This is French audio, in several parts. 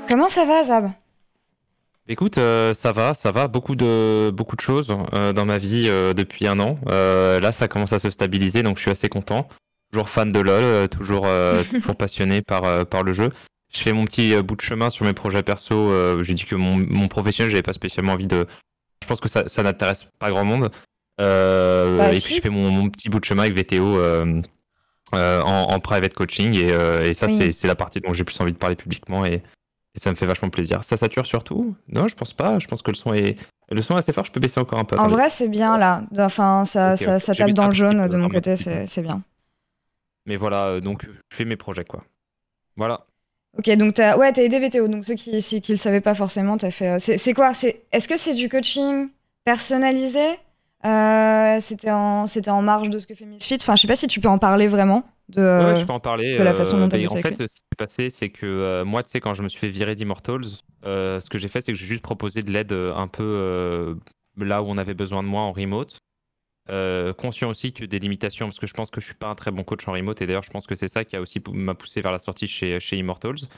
Comment ça va, Zab? Écoute, ça va, beaucoup de choses dans ma vie depuis un an. Là, ça commence à se stabiliser, donc je suis assez content. Toujours fan de LoL, toujours passionné par le jeu. Je fais mon petit bout de chemin sur mes projets perso. J'ai dit que mon professionnel, j'avais pas spécialement envie de. Je pense que ça n'intéresse pas grand monde. Bah Et puis je si, fais mon petit bout de chemin avec VTO en private coaching, et ça, oui. c'est la partie dont j'ai plus envie de parler publiquement. Et ça me fait vachement plaisir. Ça sature surtout? Non, je pense pas. Je pense que le son est assez fort. Je peux baisser encore un peu. En Attendez. vrai, c'est bien là. Enfin, ça, Ok, ok. ça Je vais tape baisser dans un le tout petit jaune peu, de mon vraiment un tout côté, petit peu. c'est bien. Mais voilà, donc je fais mes projets, quoi. Voilà. Ok, donc t'as aidé VTO. Donc ceux qui le savaient pas forcément, t'as fait. C'est quoi? Est-ce que c'est du coaching personnalisé? C'était en marge de ce que fait Misfit. Enfin, je sais pas si tu peux en parler vraiment Ouais, ouais, de, je peux en parler. de la façon dont t'as Ben, bossé en avec fait, lui. ce qui s'est passé, c'est que moi, tu sais, quand je me suis fait virer d'Immortals, ce que j'ai fait, c'est que j'ai juste proposé de l'aide un peu là où on avait besoin de moi en remote. Conscient aussi que des limitations, parce que je pense que je suis pas un très bon coach en remote, et d'ailleurs, je pense que c'est ça qui a aussi m'a poussé vers la sortie chez Immortals.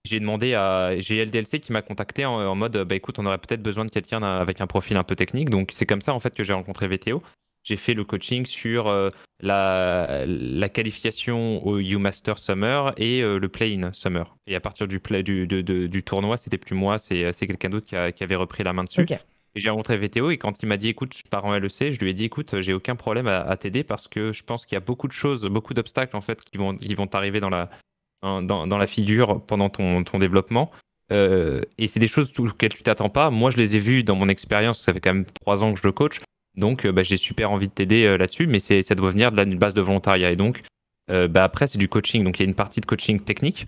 J'ai LDLC qui m'a contacté en mode bah écoute, on aurait peut-être besoin de quelqu'un avec un profil un peu technique. Donc c'est comme ça en fait que j'ai rencontré VTO. J'ai fait le coaching sur la qualification au U-Master Summer et le Play-in Summer. Et à partir du tournoi, c'était plus moi, c'est quelqu'un d'autre qui avait repris la main dessus. Ok. Et j'ai rencontré VTO, et quand il m'a dit écoute, je pars en LEC, je lui ai dit écoute, j'ai aucun problème à t'aider, parce que je pense qu'il y a beaucoup de choses, beaucoup d'obstacles en fait qui vont t'arriver dans la figure pendant ton développement. Et c'est des choses auxquelles tu t'attends pas. Moi, je les ai vues dans mon expérience. Ça fait quand même 3 ans que je le coach. Donc, bah, j'ai super envie de t'aider là-dessus. Mais ça doit venir d'une base de volontariat. Et donc, bah, après, c'est du coaching. Donc, il y a une partie de coaching technique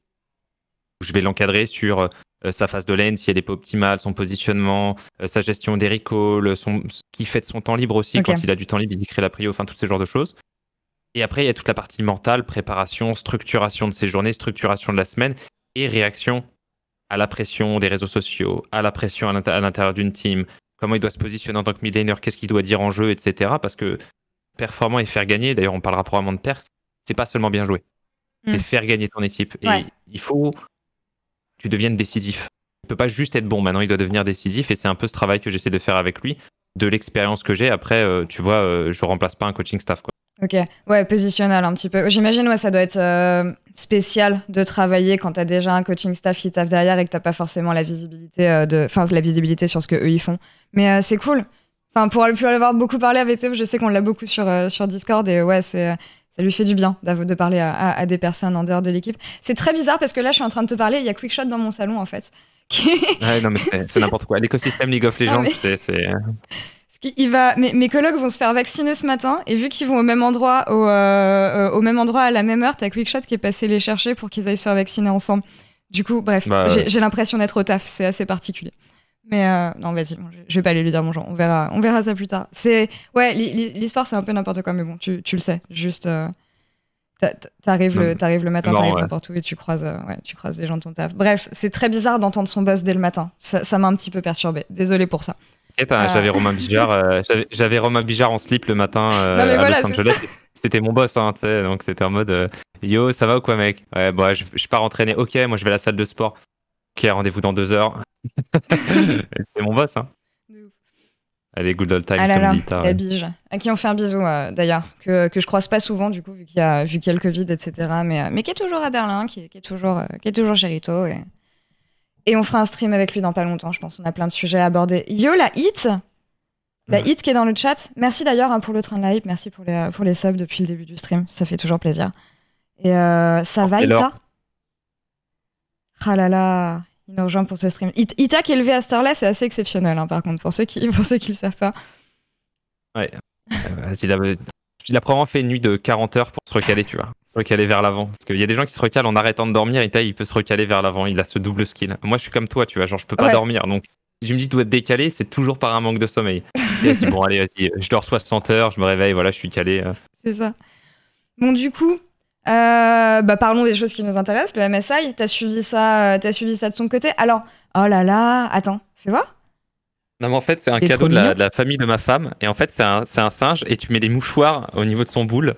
où je vais l'encadrer sur sa phase de lane, si elle n'est pas optimale, son positionnement, sa gestion des recalls, ce qu'il fait de son temps libre aussi. Ok. Quand il a du temps libre, il crée la prio, enfin, tout ce genre de choses. Et après, il y a toute la partie mentale, préparation, structuration de ses journées, structuration de la semaine et réaction à la pression des réseaux sociaux, à la pression à l'intérieur d'une team, comment il doit se positionner en tant que mid laner, qu'est-ce qu'il doit dire en jeu, etc. Parce que performant et faire gagner, d'ailleurs on parlera probablement de perf, c'est pas seulement bien jouer, c'est Hmm. faire gagner ton équipe. Ouais. Et il faut que tu deviennes décisif. Il peut pas juste être bon, maintenant il doit devenir décisif, et c'est un peu ce travail que j'essaie de faire avec lui, de l'expérience que j'ai. Après, tu vois, je remplace pas un coaching staff, quoi. Ok, ouais, positionnel un petit peu. J'imagine, ouais, ça doit être spécial de travailler quand t'as déjà un coaching staff qui taffe derrière et que t'as pas forcément la visibilité enfin, la visibilité sur ce que eux ils font. Mais c'est cool. Enfin, pour plus avoir beaucoup parlé avec eux, je sais qu'on l'a beaucoup sur Discord et ouais, ça lui fait du bien de parler à des personnes en dehors de l'équipe. C'est très bizarre parce que là, je suis en train de te parler, il y a Quickshot dans mon salon en fait. Ouais, non, mais c'est n'importe quoi. L'écosystème League of Non, Legends, mais tu sais, c'est. mes colocs vont se faire vacciner ce matin et vu qu'ils vont au même endroit, au même endroit à la même heure, t'as Quickshot qui est passé les chercher pour qu'ils aillent se faire vacciner ensemble. Du coup, bref, Bah, j'ai l'impression d'être au taf, c'est assez particulier. Mais non, vas-y, bon, je vais pas aller lui dire bonjour, on verra ça plus tard. Ouais, l'e-sport c'est un peu n'importe quoi, mais bon, tu le sais, juste t'arrives non, t'arrives le matin, marrant, t'arrives ouais. n'importe où et tu croises des gens de ton taf. Bref, c'est très bizarre d'entendre son boss dès le matin, ça m'a un petit peu perturbé, désolé pour ça. Et Euh, j'avais Romain Bijard en slip le matin non mais à Los voilà, c'est ça. Angeles. C'était mon boss, hein, tu sais, donc c'était en mode yo, ça va ou quoi, mec? Ouais, bon, je pars entraîner. Ok, moi je vais à la salle de sport. Ok, rendez-vous dans 2 heures. C'est mon boss, hein. Allez, good old Ah times, là comme là, dit Ita, la ouais. bige. À qui on fait un bisou d'ailleurs, que je croise pas souvent du coup, vu qu'il y a le Covid, etc. Mais qui est toujours à Berlin, qui est toujours chez Rito. Et on fera un stream avec lui dans pas longtemps, je pense. On a plein de sujets à aborder. Yo, la hit! La hit qui est dans le chat. Merci d'ailleurs pour le train de la hype, merci pour les subs depuis le début du stream, ça fait toujours plaisir. Et ça va, Et Ita? alors, Ah là là, il nous rejoint pour ce stream. Ita qui est levé à cette heure-là, c'est assez exceptionnel, hein, par contre, pour ceux qui le savent pas. ouais. Il a probablement fait une nuit de 40 heures pour se recaler, tu vois. Se recaler vers l'avant. Parce qu'il y a des gens qui se recalent en arrêtant de dormir, et il peut se recaler vers l'avant. Il a ce double skill. Moi, je suis comme toi, tu vois. Genre, je peux pas Ouais, dormir. Donc, si je me dis, dois être décalé, c'est toujours par un manque de sommeil. Et là, je dis, bon, allez, vas-y, je dors 60 heures, je me réveille, voilà, je suis calé. c'est ça. Bon, du coup, parlons des choses qui nous intéressent. Le MSI, t'as suivi ça de ton côté. Alors, oh là là, attends, fais voir. Non, mais en fait, c'est un Il est trop cadeau de mignon. de la famille de ma femme. Et en fait, c'est un singe, et tu mets des mouchoirs au niveau de son boule.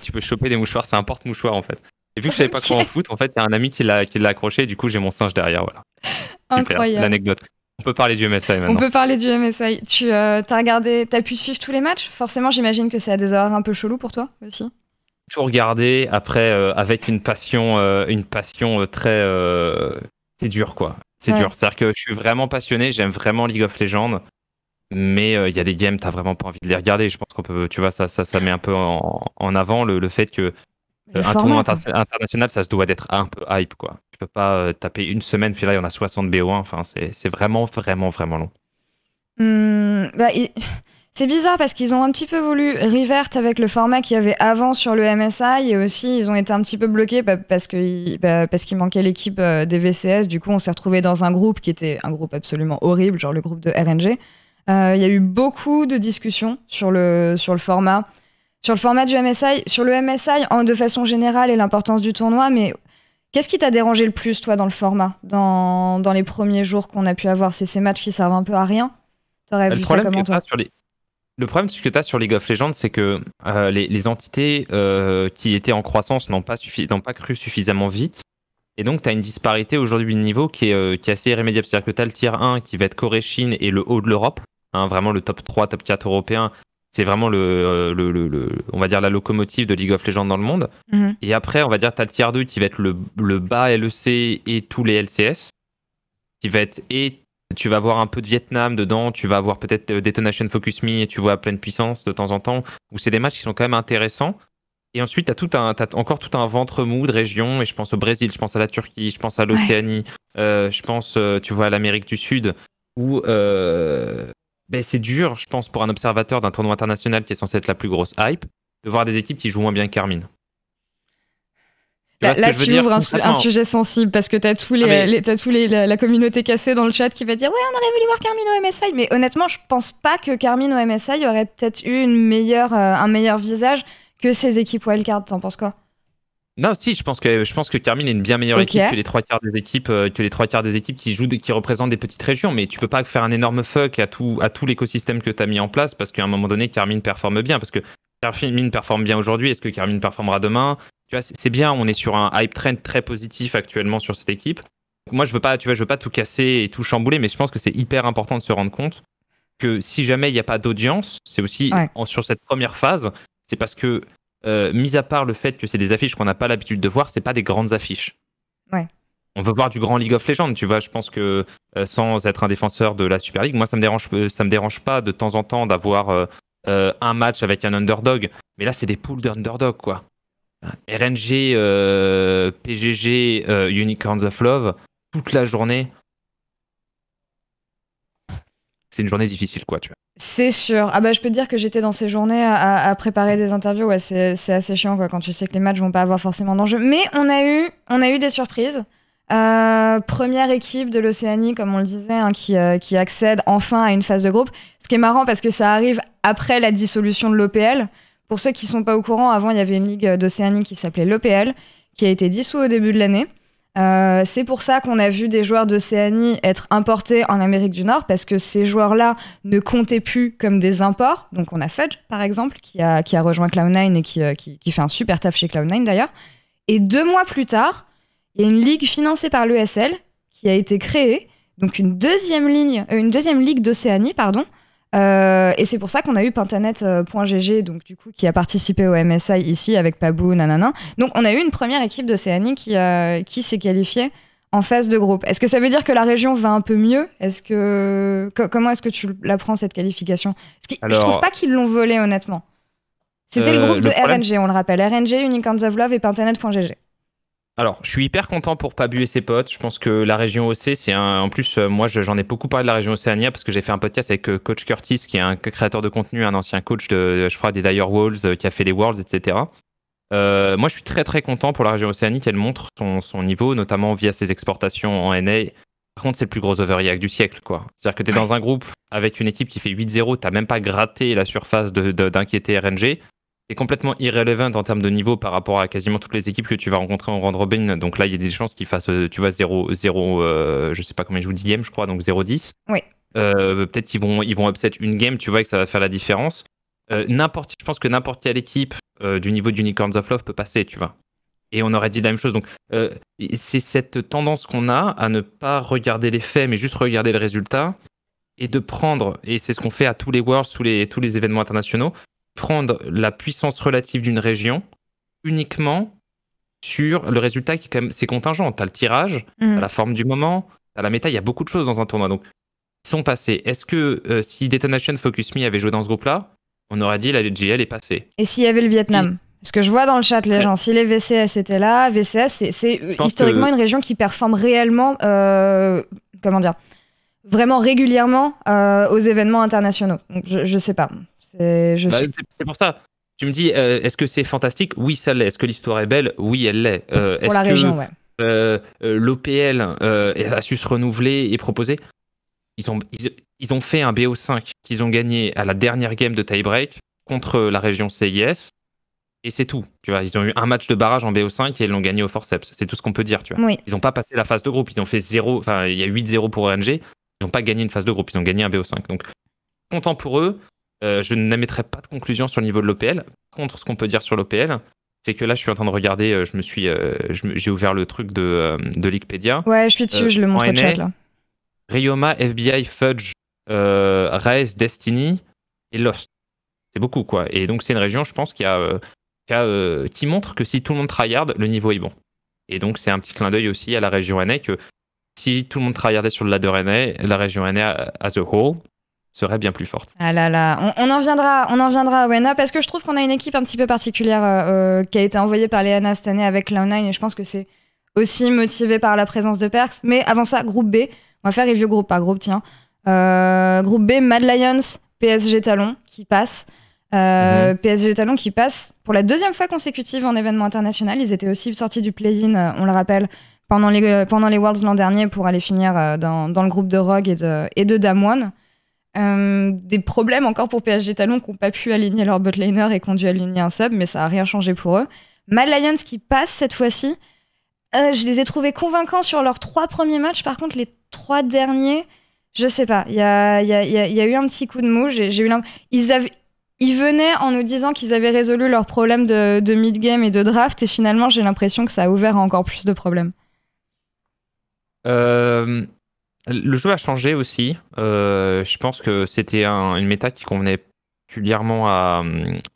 Tu peux choper des mouchoirs. C'est un porte-mouchoir, en fait. Et vu que je savais pas Ok. quoi en foutre, en fait, il y a un ami qui l'a accroché. Et du coup, j'ai mon singe derrière, voilà. Super, Incroyable. l'anecdote. On peut parler du MSI On maintenant. peut parler du MSI. T'as pu suivre tous les matchs? Forcément, j'imagine que c'est à des horaires un peu chelous pour toi aussi. Tout regarder, après, avec une passion très... c'est dur, quoi. C'est dur. C'est-à-dire que je suis vraiment passionné, j'aime vraiment League of Legends, mais il y a des games, t'as vraiment pas envie de les regarder. Je pense qu'on peut, tu vois, ça met un peu en avant le fait que un tournoi international, ça se doit d'être un peu hype, quoi. Tu peux pas taper une semaine, puis là, il y en a 60 BO1. Enfin, c'est vraiment, vraiment, vraiment long. C'est bizarre parce qu'ils ont un petit peu voulu revert avec le format qu'il y avait avant sur le MSI et aussi ils ont été un petit peu bloqués parce qu'il manquait l'équipe des VCS. Du coup, on s'est retrouvé dans un groupe qui était un groupe absolument horrible, genre le groupe de RNG. Il y a eu beaucoup de discussions sur le format. Sur le format du MSI, sur le MSI de façon générale et l'importance du tournoi, mais qu'est-ce qui t'a dérangé le plus, toi, dans le format, dans les premiers jours qu'on a pu avoir? C'est ces matchs qui servent un peu à rien? T'aurais vu ça comment, toi? Le problème que tu as sur League of Legends, c'est que les entités qui étaient en croissance n'ont pas cru suffisamment vite. Et donc, tu as une disparité aujourd'hui de niveau qui est assez irrémédiable. C'est-à-dire que tu as le tier 1 qui va être Corée, Chine et le haut de l'Europe. Vraiment le top 3, top 4 européen. C'est vraiment on va dire la locomotive de League of Legends dans le monde. Mhm. Et après, on va dire, tu as le tier 2 qui va être le bas LEC et tous les LCS. Qui va être, et tu vas avoir un peu de Vietnam dedans, tu vas avoir peut-être Detonation Focus Me et tu vois à pleine puissance de temps en temps, où c'est des matchs qui sont quand même intéressants. Et ensuite, t'as encore tout un ventre mou de régions, et je pense au Brésil, je pense à la Turquie, je pense à l'Océanie, je pense, tu vois, à l'Amérique du Sud, où c'est dur, je pense, pour un observateur d'un tournoi international qui est censé être la plus grosse hype, de voir des équipes qui jouent moins bien que Carmine. Là, tu ouvres un sujet sensible parce que t'as la communauté cassée dans le chat qui va dire ouais, on aurait voulu voir Carmine au MSI, mais honnêtement, je pense pas que Carmine au MSI aurait peut-être eu un meilleur visage que ses équipes wildcard. T'en penses quoi? Non, si, je pense que Carmine est une bien meilleure équipe que les trois quarts des équipes qui représentent des petites régions. Mais tu peux pas faire un énorme fuck à tout l'écosystème que tu as mis en place parce qu'à un moment donné, Carmine performe bien. Parce que Carmine performe bien aujourd'hui. Est-ce que Carmine performera demain? Tu vois, c'est bien. On est sur un hype trend très positif actuellement sur cette équipe. Moi, je veux pas tout casser et tout chambouler, mais je pense que c'est hyper important de se rendre compte que si jamais il n'y a pas d'audience, c'est aussi sur cette première phase, c'est parce que mis à part le fait que c'est des affiches qu'on n'a pas l'habitude de voir, c'est pas des grandes affiches. Ouais. On veut voir du grand League of Legends, tu vois. Je pense que sans être un défenseur de la Super League, moi ça me dérange pas de temps en temps d'avoir un match avec un underdog. Mais là, c'est des poules d'underdog, quoi. RNG, PGG, Unicorns of Love, toute la journée. C'est une journée difficile, quoi, tu vois. C'est sûr. Je peux te dire que j'étais dans ces journées à préparer des interviews. Ouais, c'est assez chiant, quoi, quand tu sais que les matchs vont pas avoir forcément d'enjeu. Mais on a eu des surprises. Première équipe de l'Océanie, comme on le disait, qui accède enfin à une phase de groupe. Ce qui est marrant parce que ça arrive après la dissolution de l'OPL. Pour ceux qui sont pas au courant, avant il y avait une ligue d'Océanie qui s'appelait l'OPL, qui a été dissoute au début de l'année. C'est pour ça qu'on a vu des joueurs d'Océanie être importés en Amérique du Nord, parce que ces joueurs-là ne comptaient plus comme des imports. Donc on a Fudge, par exemple, qui a rejoint Cloud9 et qui fait un super taf chez Cloud9 d'ailleurs. Et 2 mois plus tard, il y a une ligue financée par l'ESL qui a été créée, donc une deuxième ligue d'Océanie, pardon. Et c'est pour ça qu'on a eu Pentanet.gg, donc du coup qui a participé au MSI ici avec Pabou, nanana. Donc on a eu une première équipe d'Océanie qui s'est qualifiée en phase de groupe. Est-ce que ça veut dire que la région va un peu mieux? Comment est-ce que tu la prends, cette qualification? Je trouve pas qu'ils l'ont volée, honnêtement. C'était le groupe de RNG, on le rappelle. RNG, Unicorns of Love et Pentanet.gg. Alors, je suis hyper content pour Pabu et ses potes. Je pense que la région OC, en plus, moi, j'en ai beaucoup parlé de la région Océania parce que j'ai fait un podcast avec Coach Curtis, qui est un créateur de contenu, un ancien coach je crois, des Dire Wolves, qui a fait les Worlds, etc. Moi, je suis très, très content pour la région Océanie qu'elle montre son niveau, notamment via ses exportations en NA. Par contre, c'est le plus gros overreact du siècle, quoi. C'est-à-dire que tu es dans un groupe avec une équipe qui fait 8-0, tu n'as même pas gratté la surface d'inquiéter RNG. C'est complètement irrelevant en termes de niveau par rapport à quasiment toutes les équipes que tu vas rencontrer en round robin. Donc là, il y a des chances qu'ils fassent, tu vois, 0, je sais pas comment ils jouent, 10 games, je crois, donc 0-10. Oui. Peut-être qu'ils vont upset une game, tu vois, et que ça va faire la différence. Je pense que n'importe quelle équipe du niveau d'Unicorns of Love peut passer, tu vois. et on aurait dit la même chose. Donc, c'est cette tendance qu'on a à ne pas regarder les faits, mais juste regarder le résultat, et de prendre, et c'est ce qu'on fait à tous les Worlds, tous les événements internationaux, prendre la puissance relative d'une région uniquement sur le résultat qui, quand même, c'est contingent. Tu as le tirage, tu as la forme du moment, tu as la méta, il y a beaucoup de choses dans un tournoi. Donc, ils sont passés. Est-ce que si Detonation Focus Me avait joué dans ce groupe-là, on aurait dit la GL est passée. Et s'il y avait le Vietnam? Parce que je vois dans le chat les gens, si les VCS étaient là, VCS, c'est historiquement une région qui performe réellement, comment dire, vraiment régulièrement aux événements internationaux. Donc, je sais pas. C'est pour ça. Tu me dis, est-ce que c'est fantastique? Oui, ça l'est. Est-ce que l'histoire est belle? Oui, elle l'est. Pour la région, ouais. L'OPL a su se renouveler et proposer. Ils ont fait un BO5 qu'ils ont gagné à la dernière game de tie-break contre la région CIS. Et c'est tout. Tu vois, ils ont eu un match de barrage en BO5 et ils l'ont gagné au forceps. C'est tout ce qu'on peut dire. Tu vois. Oui. Ils n'ont pas passé la phase de groupe. Ils ont fait 0. Enfin, il y a 8-0 pour RNG. Ils n'ont pas gagné une phase de groupe. Ils ont gagné un BO5. Donc, content pour eux. Je n'émettrai pas de conclusion sur le niveau de l'OPL. Contre, ce qu'on peut dire sur l'OPL, c'est que là, je suis en train de regarder. J'ai ouvert le truc de Leaguepedia. Ouais, je suis dessus. Je le montre au chat là. Ryoma, FBI, Fudge, Race, Destiny et Lost. C'est beaucoup, quoi. Et donc, c'est une région, je pense, qui montre que si tout le monde tryhard, le niveau est bon. Et donc, c'est un petit clin d'œil aussi à la région NA que si tout le monde tryhardait sur le ladder NA, la région NA as a whole serait bien plus forte. Ah là là, on en viendra à WNA parce que je trouve qu'on a une équipe un petit peu particulière qui a été envoyée par les NA cette année avec Cloud9 et je pense que c'est aussi motivé par la présence de Perks. Mais avant ça, groupe B, on va faire review groupe par groupe, tiens. Groupe B, Mad Lions, PSG Talon qui passe. PSG Talon qui passe pour la deuxième fois consécutive en événement international. Ils étaient aussi sortis du play-in, on le rappelle, pendant les Worlds l'an dernier pour aller finir dans le groupe de Rogue et de Damwon. Des problèmes encore pour PSG Talon qui n'ont pas pu aligner leur botlaner et qui ont dû aligner un sub, mais ça n'a rien changé pour eux. Mad Lions qui passe cette fois-ci. Je les ai trouvés convaincants sur leurs 3 premiers matchs. Par contre, les 3 derniers, je sais pas. Il y a eu un petit coup de mou. J'ai eu ils venaient en nous disant qu'ils avaient résolu leurs problèmes de mid-game et de draft, et finalement, j'ai l'impression que ça a ouvert à encore plus de problèmes. Le jeu a changé aussi. Je pense que c'était une méta qui convenait particulièrement à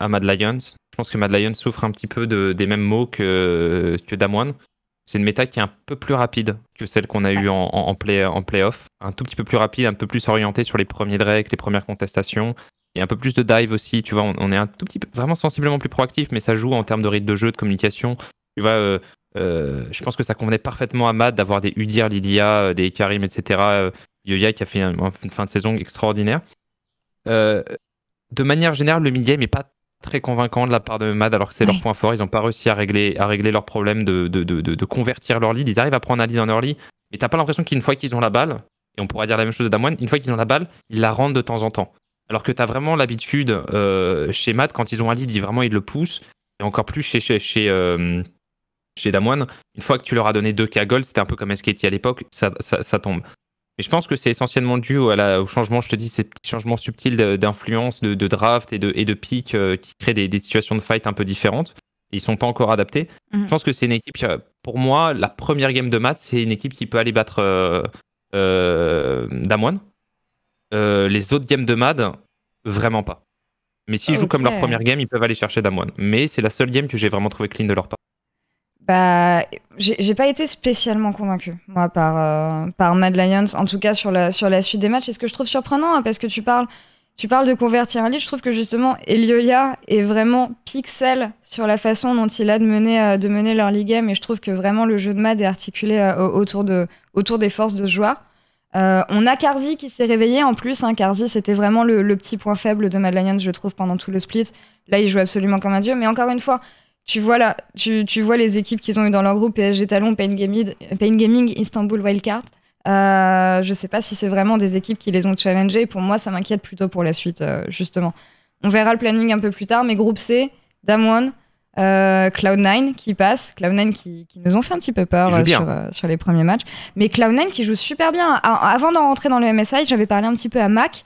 Mad Lions. Je pense que Mad Lions souffre un petit peu des mêmes maux que Damwon. C'est une méta qui est un peu plus rapide que celle qu'on a eue en play-off. Un tout petit peu plus rapide, un peu plus orienté sur les premiers drakes, les premières contestations. Et un peu plus de dive aussi. Tu vois, on est un tout petit peu, vraiment sensiblement plus proactif, mais ça joue en termes de rythme de jeu, de communication. Tu vois, je pense que ça convenait parfaitement à Mad d'avoir des Udyr, Lydia, des Karim, etc. Yoya qui a fait une fin de saison extraordinaire. De manière générale, le mid-game n'est pas très convaincant de la part de Mad, alors que c'est leur point fort. Ils n'ont pas réussi à régler leurs problèmes de convertir leur lead. Ils arrivent à prendre un lead en early, mais t'as pas l'impression qu'une fois qu'ils ont la balle, et on pourrait dire la même chose de Damwon, une fois qu'ils ont la balle, ils la rendent de temps en temps. Alors que t'as vraiment l'habitude chez Mad, quand ils ont un lead, ils le poussent, et encore plus chez Damwon, une fois que tu leur as donné 2K gold, c'était un peu comme SKT à l'époque, ça tombe. Mais je pense que c'est essentiellement dû au changement, je te dis, ces petits changements subtils d'influence, de draft et de pick qui créent des situations de fight un peu différentes. Et ils sont pas encore adaptés. Je pense que c'est une équipe, pour moi, la première game de Mad, c'est une équipe qui peut aller battre Damwon. Les autres games de Mad, vraiment pas. Mais s'ils jouent comme leur première game, ils peuvent aller chercher Damwon. Mais c'est la seule game que j'ai vraiment trouvé clean de leur part. Bah, j'ai pas été spécialement convaincue, moi, par Mad Lions, en tout cas sur la suite des matchs. Et ce que je trouve surprenant, parce que tu parles de convertir un lead, je trouve que justement, Elioya est vraiment pixel sur la façon dont il a de mener leur league game. Et je trouve que vraiment le jeu de Mad est articulé autour des forces de ce joueur. On a Carzzy qui s'est réveillé en plus. Carzzy, c'était vraiment le petit point faible de Mad Lions, je trouve, pendant tout le split. Là, il joue absolument comme un dieu. Mais encore une fois, tu vois les équipes qu'ils ont eu dans leur groupe, PSG Talon, Pain Gaming, Istanbul Wildcard. Je sais pas si c'est vraiment des équipes qui les ont challengées. Pour moi, ça m'inquiète plutôt pour la suite, justement. On verra le planning un peu plus tard, mais groupe C, Damwon, Cloud9 qui passe. Cloud9 qui nous ont fait un petit peu peur sur les premiers matchs. Mais Cloud9 qui joue super bien. Avant d'en rentrer dans le MSI, j'avais parlé un petit peu à Mac,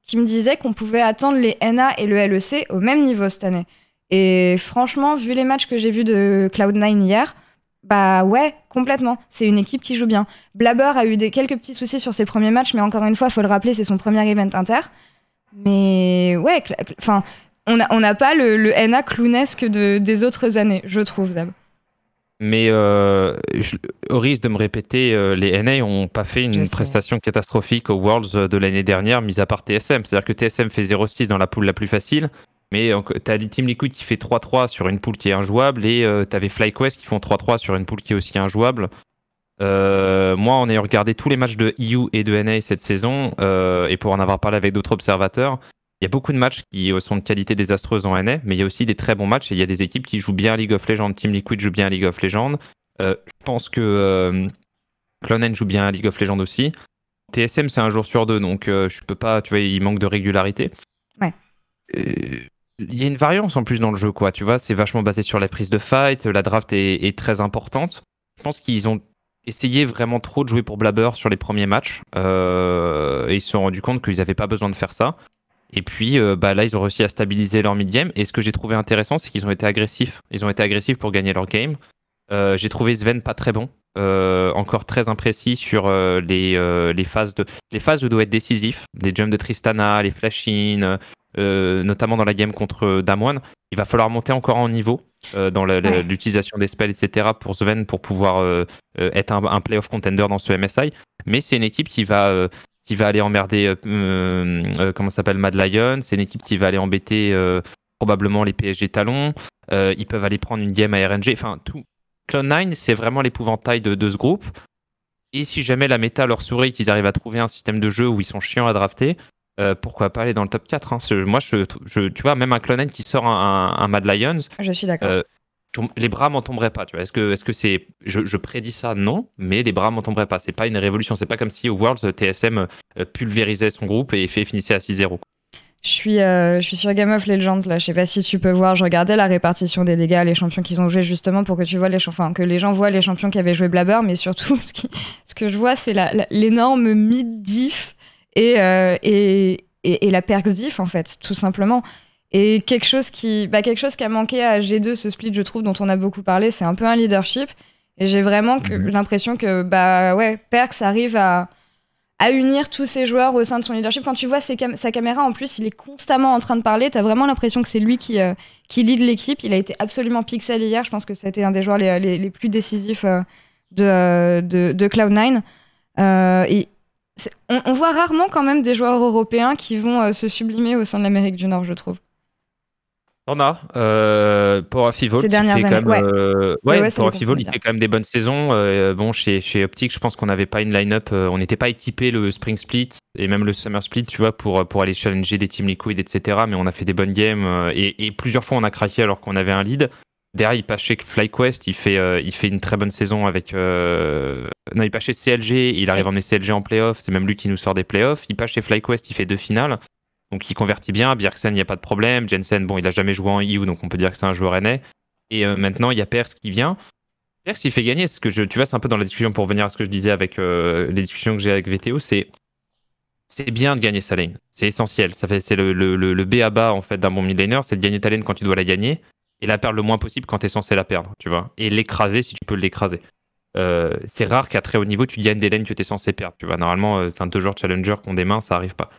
qui me disait qu'on pouvait attendre les NA et le LEC au même niveau cette année. Et franchement, vu les matchs que j'ai vus de Cloud9 hier, bah ouais, complètement. C'est une équipe qui joue bien. Blabber a eu quelques petits soucis sur ses premiers matchs, mais encore une fois, il faut le rappeler, c'est son premier event inter. Mais ouais, enfin, on n'a pas le NA clownesque des autres années, je trouve, Zab. Mais au risque de me répéter, les NA n'ont pas fait une prestation catastrophique aux Worlds de l'année dernière, mis à part TSM. C'est-à-dire que TSM fait 0-6 dans la poule la plus facile, mais tu as Team Liquid qui fait 3-3 sur une poule qui est injouable, et tu avais FlyQuest qui font 3-3 sur une poule qui est aussi injouable. Moi, en ayant regardé tous les matchs de EU et de NA cette saison, et pour en avoir parlé avec d'autres observateurs, il y a beaucoup de matchs qui sont de qualité désastreuse en NA, mais il y a aussi des très bons matchs et il y a des équipes qui jouent bien à League of Legends. Team Liquid joue bien à League of Legends. Je pense que Cloud9 joue bien à League of Legends aussi. TSM, c'est un jour sur deux, donc je peux pas, tu vois, il manque de régularité. Ouais. Il y a une variance en plus dans le jeu, quoi. Tu vois, c'est vachement basé sur la prise de fight. La draft est très importante. Je pense qu'ils ont essayé vraiment trop de jouer pour Blabber sur les premiers matchs. Et ils se sont rendus compte qu'ils n'avaient pas besoin de faire ça. Et puis là, ils ont réussi à stabiliser leur mid-game. Et ce que j'ai trouvé intéressant, c'est qu'ils ont été agressifs. Ils ont été agressifs pour gagner leur game. J'ai trouvé Sven pas très bon. Encore très imprécis sur les phases où doit être décisif. Les jumps de Tristana, les flash-in, notamment dans la game contre Damwon. Il va falloir monter encore en niveau dans l'utilisation des spells, etc. pour Sven pour pouvoir être un playoff contender dans ce MSI. Mais c'est une équipe qui va aller emmerder comment ça s'appelle, Mad Lion. C'est une équipe qui va aller embêter probablement les PSG Talons. Ils peuvent aller prendre une game à RNG. Enfin, tout. Cloud9, c'est vraiment l'épouvantail de ce groupe. Et si jamais la méta leur sourit, qu'ils arrivent à trouver un système de jeu où ils sont chiants à drafter, pourquoi pas aller dans le top 4 hein. Moi, tu vois, même un Cloud9 qui sort un Mad Lions, je suis d'accord. Les bras m'en tomberaient pas. Tu vois. Est-ce que c'est. Je prédis ça? Non, mais les bras m'en tomberaient pas. C'est pas une révolution. C'est pas comme si au Worlds, TSM pulvérisait son groupe et finissait à 6-0. Je suis sur Game of Legends là. Je sais pas si tu peux voir. Je regardais la répartition des dégâts, les champions qu'ils ont joués justement pour que tu vois que les gens voient les champions qui avaient joué Blabber, mais surtout ce que je vois, c'est l'énorme mid diff et la perks diff en fait, tout simplement. Et quelque chose qui a manqué à G2, ce split, je trouve, dont on a beaucoup parlé, c'est un peu un leadership. Et j'ai vraiment l'impression que Perkz arrive à unir tous ces joueurs au sein de son leadership. Quand tu vois sa caméra, en plus, il est constamment en train de parler. T'as vraiment l'impression que c'est lui qui lead l'équipe. Il a été absolument pixel hier. Je pense que ça a été un des joueurs les plus décisifs de Cloud9. Et on voit rarement quand même des joueurs européens qui vont se sublimer au sein de l'Amérique du Nord, je trouve. On a pour Afivol ces dernières années. Pour Afivol, il fait quand même des bonnes saisons. Bon, chez Optic, je pense qu'on n'avait pas une line-up, on n'était pas équipé le Spring Split et même le Summer Split, tu vois, pour aller challenger des teams Liquid, etc. Mais on a fait des bonnes games et plusieurs fois on a craqué alors qu'on avait un lead. Derrière, il passe chez FlyQuest, il fait une très bonne saison avec. Non, il passe chez CLG, il arrive à emmener CLG en playoff. C'est même lui qui nous sort des playoffs. Il passe chez FlyQuest, il fait 2 finales. Donc il convertit bien. Bjergsen, il n'y a pas de problème. Jensen, bon, il n'a jamais joué en EU, donc on peut dire que c'est un joueur NA. Et maintenant, il y a Perkz qui vient. Perkz, il fait gagner. Tu vois, c'est un peu dans la discussion pour revenir à ce que je disais avec les discussions que j'ai avec VTO. C'est bien de gagner sa lane. C'est essentiel. C'est le B à bas en fait, d'un bon mid laner, c'est de gagner ta lane quand tu dois la gagner et la perdre le moins possible quand tu es censé la perdre. Tu vois, et l'écraser si tu peux l'écraser. C'est rare qu'à très haut niveau, tu gagnes des lanes que tu es censé perdre. Tu vois, normalement, 2 joueurs challenger qui ont des mains, ça arrive pas.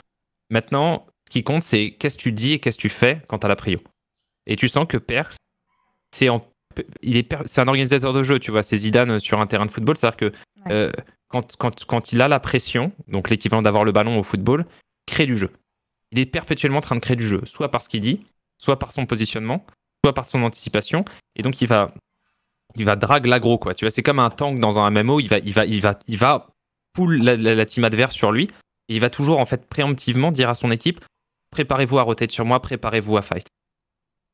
Maintenant, ce qui compte, c'est qu'est-ce que tu dis et qu'est-ce que tu fais quand tu as la prio. Et tu sens que Perkz, c'est un organisateur de jeu, tu vois, c'est Zidane sur un terrain de football, c'est-à-dire que quand il a la pression, donc l'équivalent d'avoir le ballon au football, il crée du jeu. Il est perpétuellement en train de créer du jeu, soit par ce qu'il dit, soit par son positionnement, soit par son anticipation, et donc il va drag l'aggro, quoi. Tu vois, c'est comme un tank dans un MMO, il va pull la team adverse sur lui, et il va toujours, en fait, préemptivement dire à son équipe, préparez-vous à rotate sur moi, préparez-vous à fight.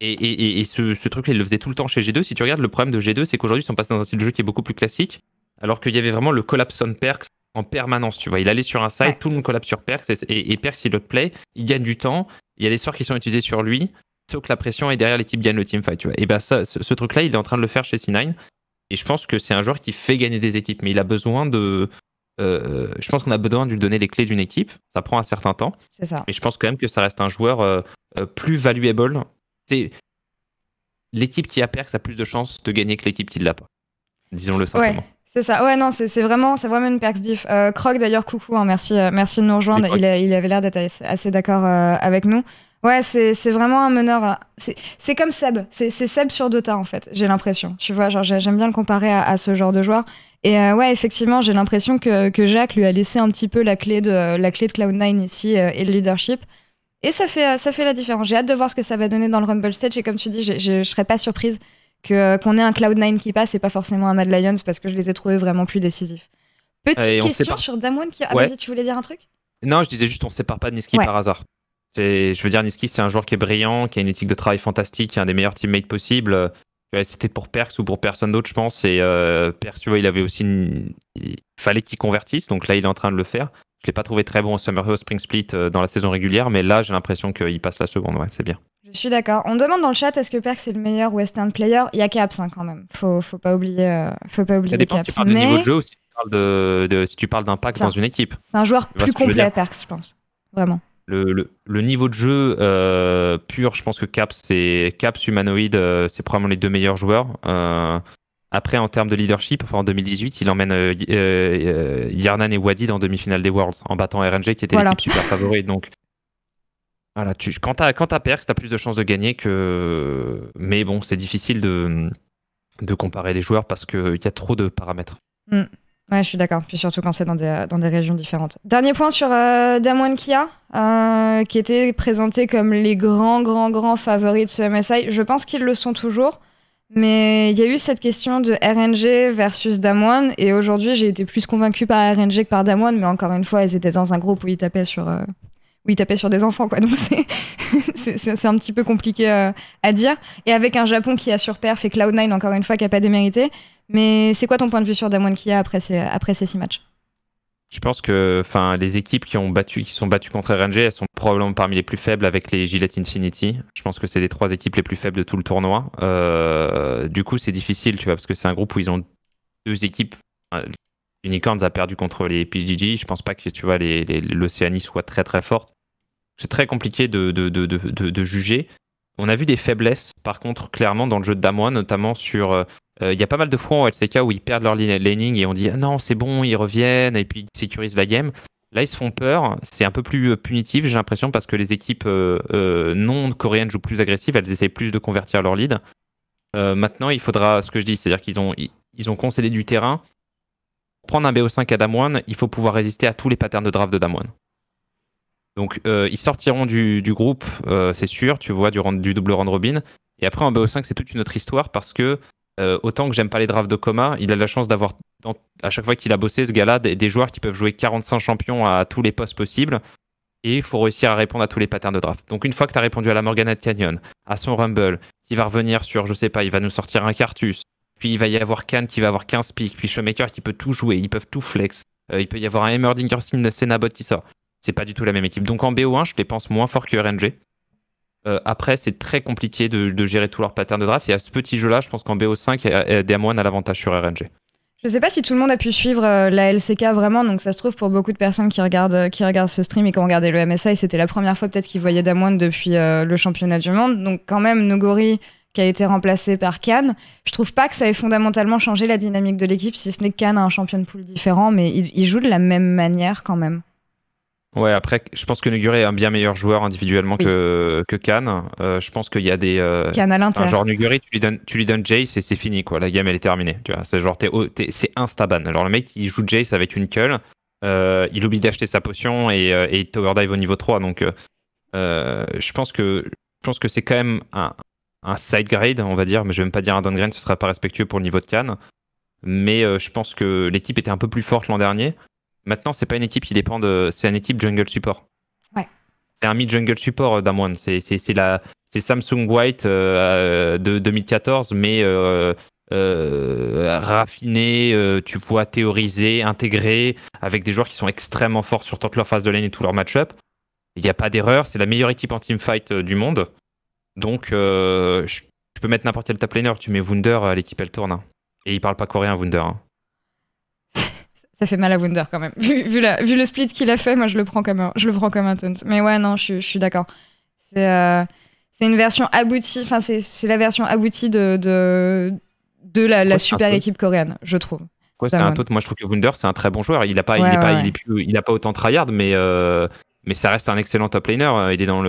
Et ce truc-là, il le faisait tout le temps chez G2. Si tu regardes, le problème de G2, c'est qu'aujourd'hui, ils sont passés dans un style de jeu qui est beaucoup plus classique, alors qu'il y avait vraiment le collapse on Perkz en permanence, tu vois. Il allait sur un site, tout le monde collapse sur Perkz, et Perkz, il outplay, il gagne du temps, il y a des sorts qui sont utilisés sur lui, sauf que la pression est derrière, l'équipe gagne le teamfight, tu vois. Et ce truc-là, il est en train de le faire chez C9, et je pense que c'est un joueur qui fait gagner des équipes, mais il a besoin de... je pense qu'on a besoin de lui donner les clés d'une équipe. Ça prend un certain temps. C'est ça. Et je pense quand même que ça reste un joueur plus valuable. l'équipe qui a Perks a plus de chances de gagner que l'équipe qui ne l'a pas. Disons-le simplement. Ouais, c'est ça. Ouais, non, c'est vraiment une Perks diff. Croc, d'ailleurs, coucou, hein, merci de nous rejoindre. Il avait l'air d'être assez d'accord avec nous. Ouais, c'est vraiment un meneur. C'est comme Seb. C'est Seb sur Dota, en fait, j'ai l'impression. Tu vois, genre, j'aime bien le comparer à ce genre de joueur. Et ouais, effectivement, j'ai l'impression que Jacques lui a laissé un petit peu la clé de Cloud9 ici et le leadership. Et ça fait la différence. J'ai hâte de voir ce que ça va donner dans le Rumble Stage. Et comme tu dis, je serais pas surprise qu'on ait un Cloud9 qui passe et pas forcément un Mad Lions parce que je les ai trouvés vraiment plus décisifs. Petite question sur Damwon qui... Ah, vas-y, tu voulais dire un truc? Non, je disais juste on se sépare pas de Nisqy par hasard. Je veux dire, Nisqy, c'est un joueur qui est brillant, qui a une éthique de travail fantastique, qui est un des meilleurs teammates possibles. C'était pour Perks ou pour personne d'autre, je pense. Et Perks, tu vois, il avait aussi il fallait qu'il convertisse, donc là, il est en train de le faire. Je l'ai pas trouvé très bon au Summer Heroes Spring Split dans la saison régulière, mais là, j'ai l'impression qu'il passe la seconde. Ouais, c'est bien. Je suis d'accord. On demande dans le chat, est-ce que Perks est le meilleur Western player? Il y a Caps quand même. Faut pas oublier. Ça dépend Caps. Si tu parles de niveau de jeu ou si tu parles d'impact dans une équipe. C'est un joueur plus complet, Perks, je pense. Vraiment. Le niveau de jeu pur, je pense que Caps Humanoid, c'est probablement les deux meilleurs joueurs. Après, en termes de leadership, en 2018, il emmène Yarnan et Wadid en demi-finale des Worlds en battant RNG qui était l'équipe super favorite. Donc, voilà, quand t'as Perks, t'as plus de chances de gagner que. Mais bon, c'est difficile de comparer les joueurs parce qu'il y a trop de paramètres. Ouais, je suis d'accord. Puis surtout quand c'est dans des régions différentes. Dernier point sur Damwon Kia, qui était présenté comme les grands favoris de ce MSI. Je pense qu'ils le sont toujours. Mais il y a eu cette question de RNG versus Damwon. Et aujourd'hui, j'ai été plus convaincue par RNG que par Damwon. Mais encore une fois, ils étaient dans un groupe où ils tapaient sur des enfants, quoi. Donc c'est un petit peu compliqué à dire. Et avec un Japon qui a surperf et Cloud9, encore une fois, qui n'a pas démérité. Mais c'est quoi ton point de vue sur Damwon Kia après ces 6 matchs? Je pense que les équipes qui sont battues contre RNG, elles sont probablement parmi les plus faibles avec les Gillette Infinity. Je pense que c'est les 3 équipes les plus faibles de tout le tournoi. Du coup, c'est difficile, tu vois, parce que c'est un groupe où ils ont 2 équipes. Unicorns a perdu contre les PGG. Je pense pas que tu vois l'Océanie soit très très forte. C'est très compliqué de juger. On a vu des faiblesses, par contre, clairement dans le jeu de Damwon, notamment sur. Il y a pas mal de fois en LCK où ils perdent leur laning et on dit ah non, c'est bon, ils reviennent et puis ils sécurisent la game. Là, ils se font peur. C'est un peu plus punitif, j'ai l'impression, parce que les équipes non coréennes jouent plus agressives. Elles essaient plus de convertir leur lead. Maintenant, il faudra ce que je dis, c'est-à-dire qu'ils ont concédé du terrain. Pour prendre un BO5 à Damwon, il faut pouvoir résister à tous les patterns de draft de Damwon. Donc, ils sortiront du groupe, c'est sûr, tu vois, du double round robin. Et après, en BO5, c'est toute une autre histoire parce que autant que j'aime pas les drafts de Coma, il a la chance d'avoir, à chaque fois qu'il a bossé, ce gars-là, des joueurs qui peuvent jouer 45 champions à tous les postes possibles. Et il faut réussir à répondre à tous les patterns de draft. Donc, une fois que tu as répondu à la Morgana de Canyon, à son Rumble, qui va revenir sur, je sais pas, il va nous sortir un Cartus. Puis il va y avoir Khan qui va avoir 15 pics. Puis Showmaker qui peut tout jouer, ils peuvent tout flex. Il peut y avoir un Emerdinger Senabot qui sort. C'est pas du tout la même équipe. Donc en BO1, je les pense moins fort que RNG. Après, c'est très compliqué de gérer tous leurs patterns de draft. Et à ce petit jeu-là, je pense qu'en BO5, Damwon a l'avantage sur RNG. Je sais pas si tout le monde a pu suivre la LCK vraiment, donc ça se trouve pour beaucoup de personnes qui regardent ce stream et qui ont regardé le MSI, c'était la première fois peut-être qu'ils voyaient Damwon depuis le championnat du monde. Donc quand même, Nogori qui a été remplacé par Khan, je trouve pas que ça ait fondamentalement changé la dynamique de l'équipe, si ce n'est que Khan a un champion de pool différent, mais il joue de la même manière quand même. Ouais, après, je pense que Nuguri est un bien meilleur joueur individuellement que Khan. Je pense qu'il y a des. Khan à l'intérieur. Genre Nuguri, tu lui donnes Jace et c'est fini, quoi. La game, elle est terminée. Tu vois, c'est genre, c'est insta-ban. Alors le mec, il joue Jace avec une cull. Il oublie d'acheter sa potion et il tower dive au niveau 3. Donc, je pense que c'est quand même un side grade, on va dire. Mais je vais même pas dire un downgrade, ce serait pas respectueux pour le niveau de Khan. Mais je pense que l'équipe était un peu plus forte l'an dernier. Maintenant, c'est pas une équipe qui dépend de. C'est une équipe jungle support. Ouais. C'est un mid-jungle support Damwon. C'est Samsung White de 2014, mais raffiné, tu vois, théorisé, intégré, avec des joueurs qui sont extrêmement forts sur toute leur phase de lane et tout leur match-up. Il n'y a pas d'erreur. C'est la meilleure équipe en teamfight du monde. Donc, je peux mettre n'importe quel top laner. Tu mets Wunder, l'équipe elle tourne. Hein. Et il parle pas coréen, Wunder. Hein. Ça fait mal à Wunder quand même. Vu le split qu'il a fait, moi je le prends comme un taunt. Mais ouais, non, je suis d'accord. C'est une version aboutie, enfin c'est la version aboutie de la super équipe coréenne, je trouve. Ouais, c'est un taunt. Moi, je trouve que Wunder, c'est un très bon joueur. Il a pas autant tryhard, mais ça reste un excellent top laner. Il est dans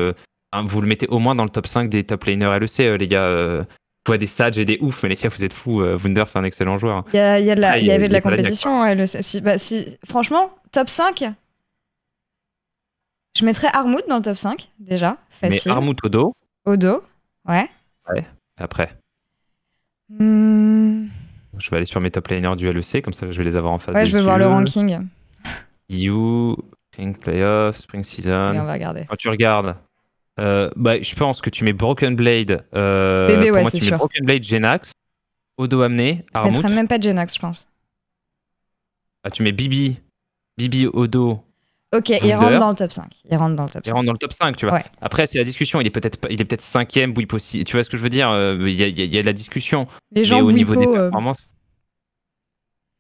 vous le mettez au moins dans le top 5 des top laners LEC, les gars. Je vois des Sage et des ouf, mais les gars, vous êtes fous. Wunder, c'est un excellent joueur. Il y avait de la compétition. Franchement, top 5, je mettrais Armut dans le top 5, déjà. Facile. Mais Armut Odo. Odo, ouais. Ouais, après. Je vais aller sur mes top laners du LEC, comme ça je vais les avoir en face. Ouais, je veux voir le ranking. You, Spring Playoff, Spring Season. Allez, on va regarder. Quand tu regardes, je pense que tu mets Broken Blade. Bébé, pour ouais, moi, c'est tu sûr. mets Broken Blade, Genax, Odo Amné, Je Armut. mettrais même pas Genax, je pense. Ah, tu mets Bibi, Odo. Ok, il rentre dans le top 5. Il rentre dans le top 5, tu vois. Ouais. Après, c'est la discussion. Il est peut-être 5e, Bouipo. Tu vois ce que je veux dire? Il y a de la discussion. Les gens mais au Bouipo, niveau des performances.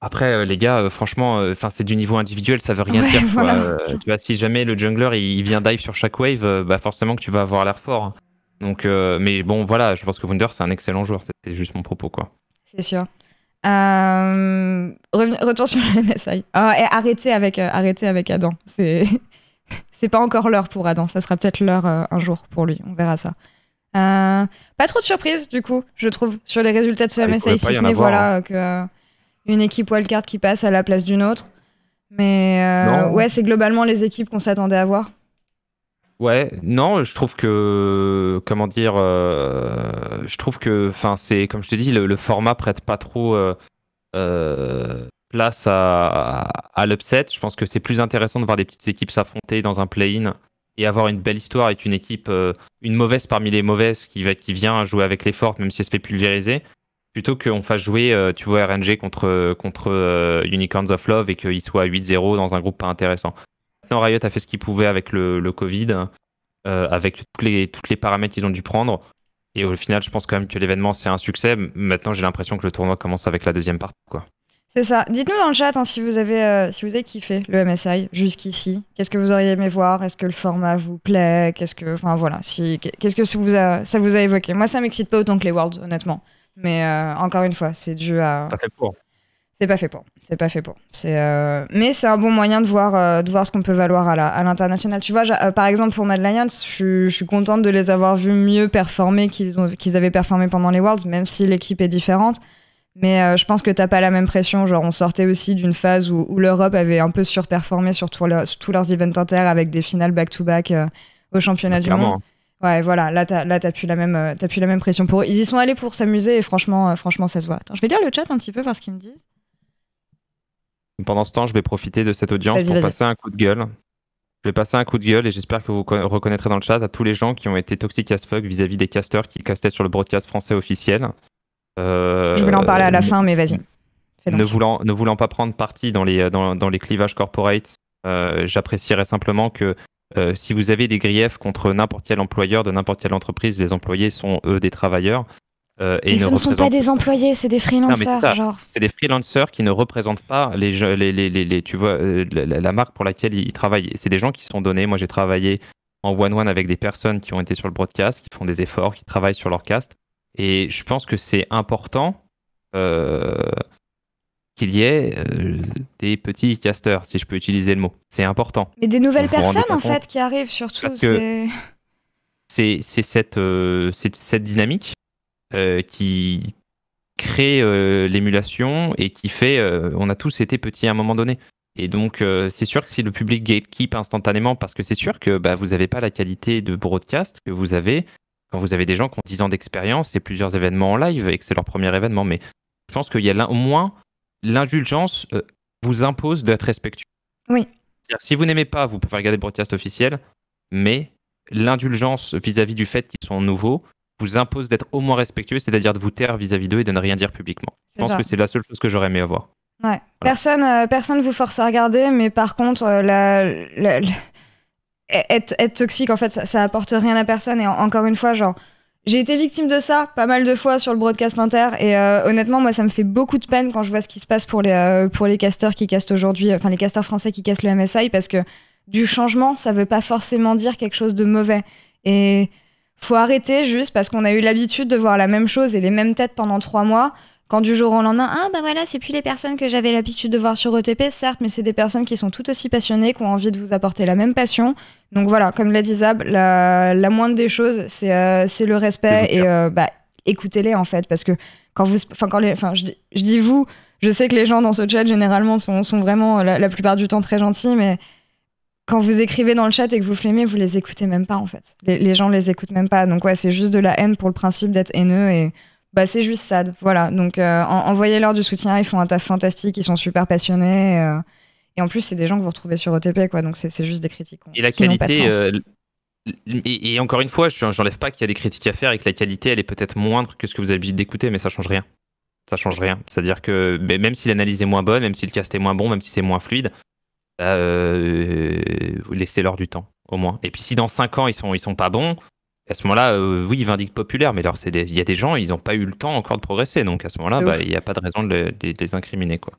Après, les gars, franchement, c'est du niveau individuel, ça veut rien dire. Voilà. Tu vois, si jamais le jungler il vient dive sur chaque wave, forcément que tu vas avoir l'air fort. Donc, mais bon, voilà, je pense que Wunder, c'est un excellent joueur. C'était juste mon propos, quoi. C'est sûr. Retour sur le MSI. Et arrêtez avec Adam. C'est pas encore l'heure pour Adam. Ça sera peut-être l'heure un jour pour lui. On verra ça. Pas trop de surprises, du coup, je trouve, sur les résultats de ce MSI, si ce n'est une équipe wildcard qui passe à la place d'une autre. Mais ouais, c'est globalement les équipes qu'on s'attendait à voir. Ouais, non, je trouve que, comment dire, je trouve que, c'est, comme je te dis, le format prête pas trop place à l'upset. Je pense que c'est plus intéressant de voir des petites équipes s'affronter dans un play-in et avoir une belle histoire avec une équipe, une mauvaise parmi les mauvaises qui vient jouer avec les fortes, même si elle se fait pulvériser, plutôt qu'on fasse jouer, tu vois, RNG contre Unicorns of Love et qu'ils soient à 8-0 dans un groupe pas intéressant. Maintenant, Riot a fait ce qu'il pouvait avec le Covid, avec toutes les paramètres qu'ils ont dû prendre. Et au final, je pense quand même que l'événement, c'est un succès. Maintenant, j'ai l'impression que le tournoi commence avec la deuxième partie, quoi. C'est ça. Dites-nous dans le chat si vous avez kiffé le MSI jusqu'ici. Qu'est-ce que vous auriez aimé voir? Est-ce que le format vous plaît? Qu'est-ce que ça vous a évoqué? Moi, ça m'excite pas autant que les Worlds, honnêtement. Mais encore une fois, c'est dû à... C'est pas fait pour. Mais c'est un bon moyen de voir ce qu'on peut valoir à l'international. Tu vois, par exemple, pour Mad Lions, je suis contente de les avoir vus mieux performer qu'ils avaient performé pendant les Worlds, même si l'équipe est différente. Mais je pense que t'as pas la même pression. Genre, on sortait aussi d'une phase où l'Europe avait un peu surperformé sur tous leurs events inter avec des finales back-to-back au championnat du monde. Ouais, voilà, là t'as plus la même pression pour eux. Ils y sont allés pour s'amuser et franchement, ça se voit. Attends, je vais lire le chat un petit peu, voir ce qu'ils me disent. Pendant ce temps, je vais profiter de cette audience pour passer un coup de gueule. Je vais passer un coup de gueule et j'espère que vous reconnaîtrez dans le chat à tous les gens qui ont été toxiques as fuck vis-à-vis des casters qui castaient sur le broadcast français officiel. Je voulais en parler à la fin, mais vas-y. Ne voulant pas prendre parti dans les clivages corporate, j'apprécierais simplement que si vous avez des griefs contre n'importe quel employeur de n'importe quelle entreprise, les employés sont eux des travailleurs. Et ce ne sont pas des employés, c'est des freelancers. C'est des freelancers qui ne représentent pas tu vois, la marque pour laquelle ils travaillent. C'est des gens qui se sont donnés. Moi, j'ai travaillé en one-one avec des personnes qui ont été sur le broadcast, qui font des efforts, qui travaillent sur leur cast. Et je pense que c'est important qu'il y ait des petits casters, si je peux utiliser le mot. C'est important. Mais des nouvelles personnes, en fait, qui arrivent surtout. Parce que c'est cette dynamique qui crée l'émulation et qui fait... on a tous été petits à un moment donné. Et donc, c'est sûr que si le public gatekeep instantanément, parce que c'est sûr que vous n'avez pas la qualité de broadcast que vous avez quand vous avez des gens qui ont 10 ans d'expérience et plusieurs événements en live et que c'est leur premier événement. Mais je pense qu'il y a au moins l'indulgence vous impose d'être respectueux. Oui. C'est-à-dire, si vous n'aimez pas, vous pouvez regarder le broadcast officiel, mais l'indulgence vis-à-vis du fait qu'ils sont nouveaux vous impose d'être au moins respectueux, c'est-à-dire de vous taire vis-à-vis d'eux et de ne rien dire publiquement. Je pense que c'est la seule chose que j'aurais aimé avoir. Ouais. Voilà. Personne vous force à regarder, mais par contre, être toxique, en fait, ça apporte rien à personne. Et encore une fois, genre, j'ai été victime de ça pas mal de fois sur le broadcast inter. Et honnêtement, moi, ça me fait beaucoup de peine quand je vois ce qui se passe pour les casters qui castent aujourd'hui, enfin les casters français qui castent le MSI, parce que du changement, ça veut pas forcément dire quelque chose de mauvais. Et faut arrêter juste parce qu'on a eu l'habitude de voir la même chose et les mêmes têtes pendant 3 mois. Quand du jour au lendemain, ah bah voilà, c'est plus les personnes que j'avais l'habitude de voir sur OTP, certes, mais c'est des personnes qui sont tout aussi passionnées, qui ont envie de vous apporter la même passion. Donc voilà, comme l'a dit Zab, la moindre des choses, c'est le respect et écoutez-les en fait, parce que je dis vous, je sais que les gens dans ce chat généralement sont vraiment la plupart du temps très gentils, mais quand vous écrivez dans le chat et que vous flemmez, vous les écoutez même pas en fait. Les gens les écoutent même pas, donc ouais, c'est juste de la haine pour le principe d'être haineux et c'est juste sad, voilà. Donc envoyez-leur du soutien, ils font un taf fantastique, ils sont super passionnés. Et en plus, c'est des gens que vous retrouvez sur OTP, quoi. Donc c'est juste des critiques. Et la qualité, et encore une fois, j'enlève pas qu'il y a des critiques à faire et que la qualité, elle est peut-être moindre que ce que vous avez l'habitude d'écouter, mais ça change rien. Ça change rien. C'est-à-dire que même si l'analyse est moins bonne, même si le cast est moins bon, même si c'est moins fluide, laissez-leur du temps, au moins. Et puis si dans 5 ans, ils sont pas bons, à ce moment-là, oui, vindicte populaire, mais alors il y a des gens, ils n'ont pas eu le temps encore de progresser, donc à ce moment-là, il n'y a pas de raison de les incriminer, quoi.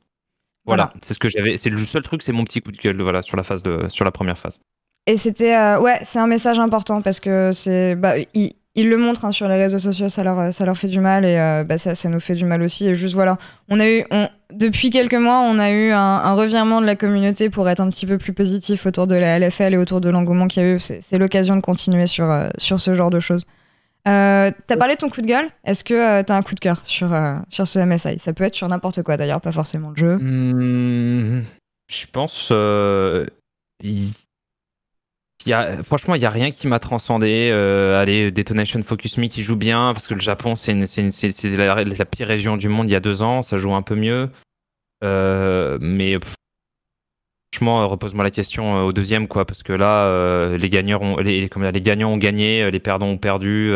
Voilà, c'est ce que j'avais. C'est le seul truc, c'est mon petit coup de gueule, voilà, sur la première phase. Et c'était, c'est un message important parce que ils le montrent sur les réseaux sociaux, ça leur fait du mal et ça nous fait du mal aussi. Et juste voilà, depuis quelques mois, on a eu un revirement de la communauté pour être un petit peu plus positif autour de la LFL et autour de l'engouement qu'il y a eu. C'est l'occasion de continuer sur ce genre de choses. T'as parlé de ton coup de gueule. Est-ce que t'as un coup de cœur sur ce MSI? Ça peut être sur n'importe quoi d'ailleurs, pas forcément le jeu. Je pense... franchement, il n'y a rien qui m'a transcendé. Allez, Detonation Focus Me qui joue bien, parce que le Japon, c'est la pire région du monde il y a 2 ans, ça joue un peu mieux. Mais franchement, repose-moi la question au deuxième, quoi, parce que là, les gagnants ont gagné, les perdants ont perdu.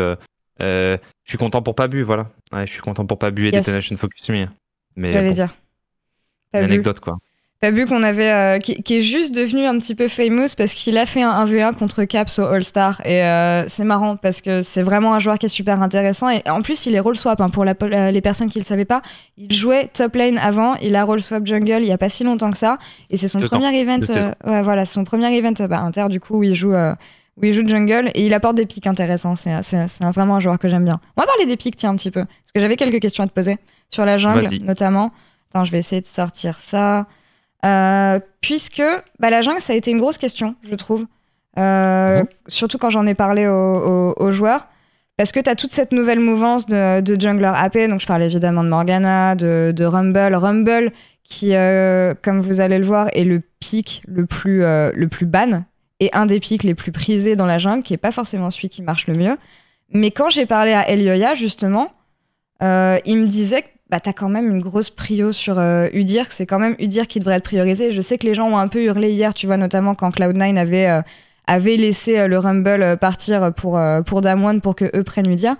Je suis content pour Pabu, voilà. Ouais, je suis content pour Pabu et Detonation Focus Me. Mais j'allais dire. Une anecdote, quoi. Pabu qu'on avait, qui est juste devenu un petit peu famous parce qu'il a fait un 1v1 contre Caps au All-Star. Et c'est marrant parce que c'est vraiment un joueur qui est super intéressant. Et en plus, il est role swap, pour les personnes qui ne le savaient pas. Il jouait top lane avant, il a role swap jungle il n'y a pas si longtemps que ça. Et c'est son premier event, son premier event inter, du coup, où il joue jungle. Et il apporte des pics intéressants. C'est vraiment un joueur que j'aime bien. On va parler des pics, tiens, un petit peu. Parce que j'avais quelques questions à te poser sur la jungle, notamment. Attends, je vais essayer de sortir ça. Puisque la jungle, ça a été une grosse question, je trouve. Surtout quand j'en ai parlé aux joueurs. Parce que tu as toute cette nouvelle mouvance de jungler AP. Donc, je parle évidemment de Morgana, de Rumble. Rumble, qui, comme vous allez le voir, est le pick le plus ban et un des picks les plus prisés dans la jungle, qui n'est pas forcément celui qui marche le mieux. Mais quand j'ai parlé à Elioya, justement, il me disait que t'as quand même une grosse prio sur Udyr, que c'est quand même Udyr qui devrait être priorisé. Je sais que les gens ont un peu hurlé hier, tu vois, notamment quand Cloud9 avait laissé le Rumble partir pour Damwon pour que eux prennent Udyr.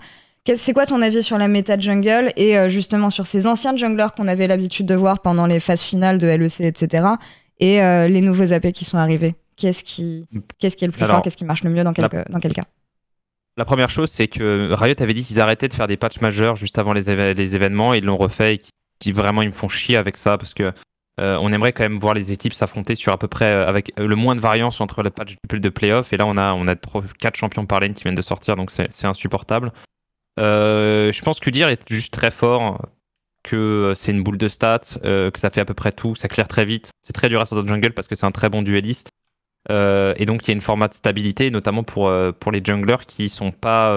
C'est quoi ton avis sur la méta de jungle et justement sur ces anciens junglers qu'on avait l'habitude de voir pendant les phases finales de LEC, etc. et les nouveaux AP qui sont arrivés? Qu'est-ce qui est le plus fort? Qu'est-ce qui marche le mieux dans quel cas? La première chose, c'est que Riot avait dit qu'ils arrêtaient de faire des patchs majeurs juste avant les événements, et ils l'ont refait, et vraiment ils me font chier avec ça, parce que on aimerait quand même voir les équipes s'affronter sur à peu près avec le moins de variance entre le patch de playoff, et là on a 4 champions par lane qui viennent de sortir, donc c'est insupportable. Je pense qu'Udyr est juste très fort, que c'est une boule de stats, que ça fait à peu près tout, ça clear très vite, c'est très dur à sortir de jungle parce que c'est un très bon dueliste. Et donc il y a une format de stabilité, notamment pour les junglers qui sont pas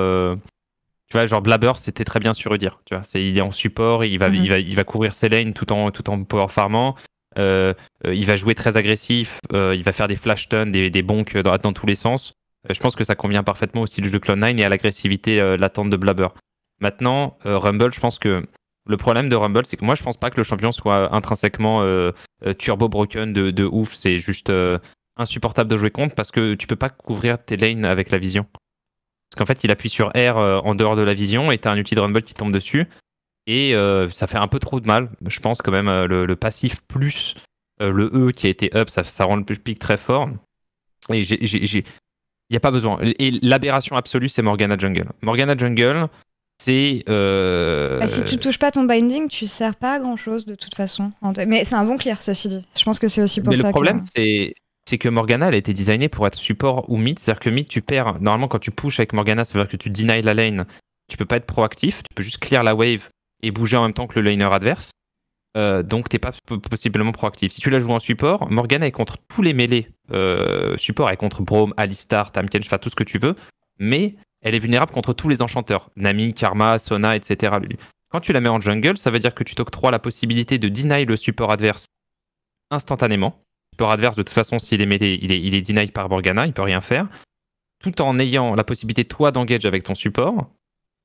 tu vois, genre Blabber, c'était très bien sur Udyr, tu vois, il est en support, il va couvrir ses lanes tout en power farmant, il va jouer très agressif, il va faire des flash stuns, des bonks dans tous les sens. Je pense que ça convient parfaitement au style de Cloud9 et à l'agressivité latente de Blabber. Maintenant, Rumble, je pense que le problème de Rumble, c'est que moi je pense pas que le champion soit intrinsèquement turbo broken de ouf, c'est juste insupportable de jouer contre parce que tu peux pas couvrir tes lanes avec la vision. Parce qu'en fait, il appuie sur R en dehors de la vision et t'as un ulti de Rumble qui tombe dessus. Et ça fait un peu trop de mal. Je pense quand même le passif plus le E qui a été up, ça rend le pic très fort. Et il n'y a pas besoin. Et l'aberration absolue, c'est Morgana Jungle. Morgana Jungle, c'est... si tu touches pas ton binding, tu sers pas à grand chose de toute façon. Mais c'est un bon clear, ceci dit. Je pense que c'est aussi pour ça. Mais le problème, c'est... c'est que Morgana, elle a été designée pour être support ou mid. C'est-à-dire que mid, tu perds. Normalement, quand tu pushes avec Morgana, ça veut dire que tu deny la lane. Tu peux pas être proactif. Tu peux juste clear la wave et bouger en même temps que le laner adverse. Donc, t'es pas possiblement proactif. Si tu la joues en support, Morgana est contre tous les mêlés. Support, elle est contre Braum, Alistar, Tahm Kench, tout ce que tu veux. Mais elle est vulnérable contre tous les enchanteurs. Nami, Karma, Sona, etc. Quand tu la mets en jungle, ça veut dire que tu t'octroies la possibilité de deny le support adverse instantanément. Le support adverse, de toute façon, s'il est mêlé, il est deny par Morgana, il peut rien faire. Tout en ayant la possibilité, toi, d'engage avec ton support,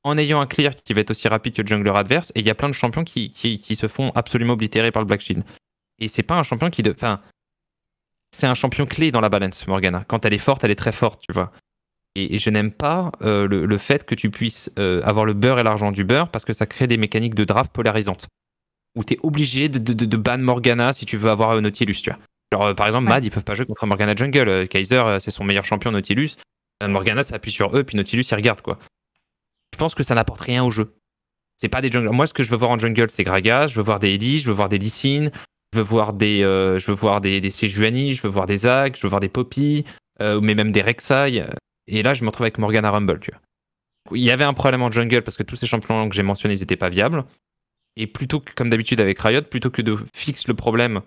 en ayant un clear qui va être aussi rapide que le jungler adverse. Et il y a plein de champions qui se font absolument oblitérer par le Black Shield. Et c'est pas un champion qui... Enfin, c'est un champion clé dans la balance, Morgana. Quand elle est forte, elle est très forte, tu vois. Et je n'aime pas le fait que tu puisses avoir le beurre et l'argent du beurre parce que ça crée des mécaniques de draft polarisantes. Où tu es obligé de ban Morgana si tu veux avoir Nautilus, tu vois. Genre, par exemple, Mad, ils peuvent pas jouer contre Morgana Jungle. Kaiser, c'est son meilleur champion, Nautilus. Morgana, ça appuie sur eux, puis Nautilus, il regarde, quoi. Je pense que ça n'apporte rien au jeu. C'est pas des junglers. Moi, ce que je veux voir en jungle, c'est Gragas, je veux voir des Edie, je veux voir des Lee Sin, je veux voir des Sejuani, je veux voir des Zag, je veux voir des Poppy, mais même des Rek'Sai. Et là, je me retrouve avec Morgana Rumble, tu vois. Il y avait un problème en jungle parce que tous ces champions que j'ai mentionnés, ils n'étaient pas viables. Et plutôt que, comme d'habitude avec Riot, plutôt que de fixer le problème,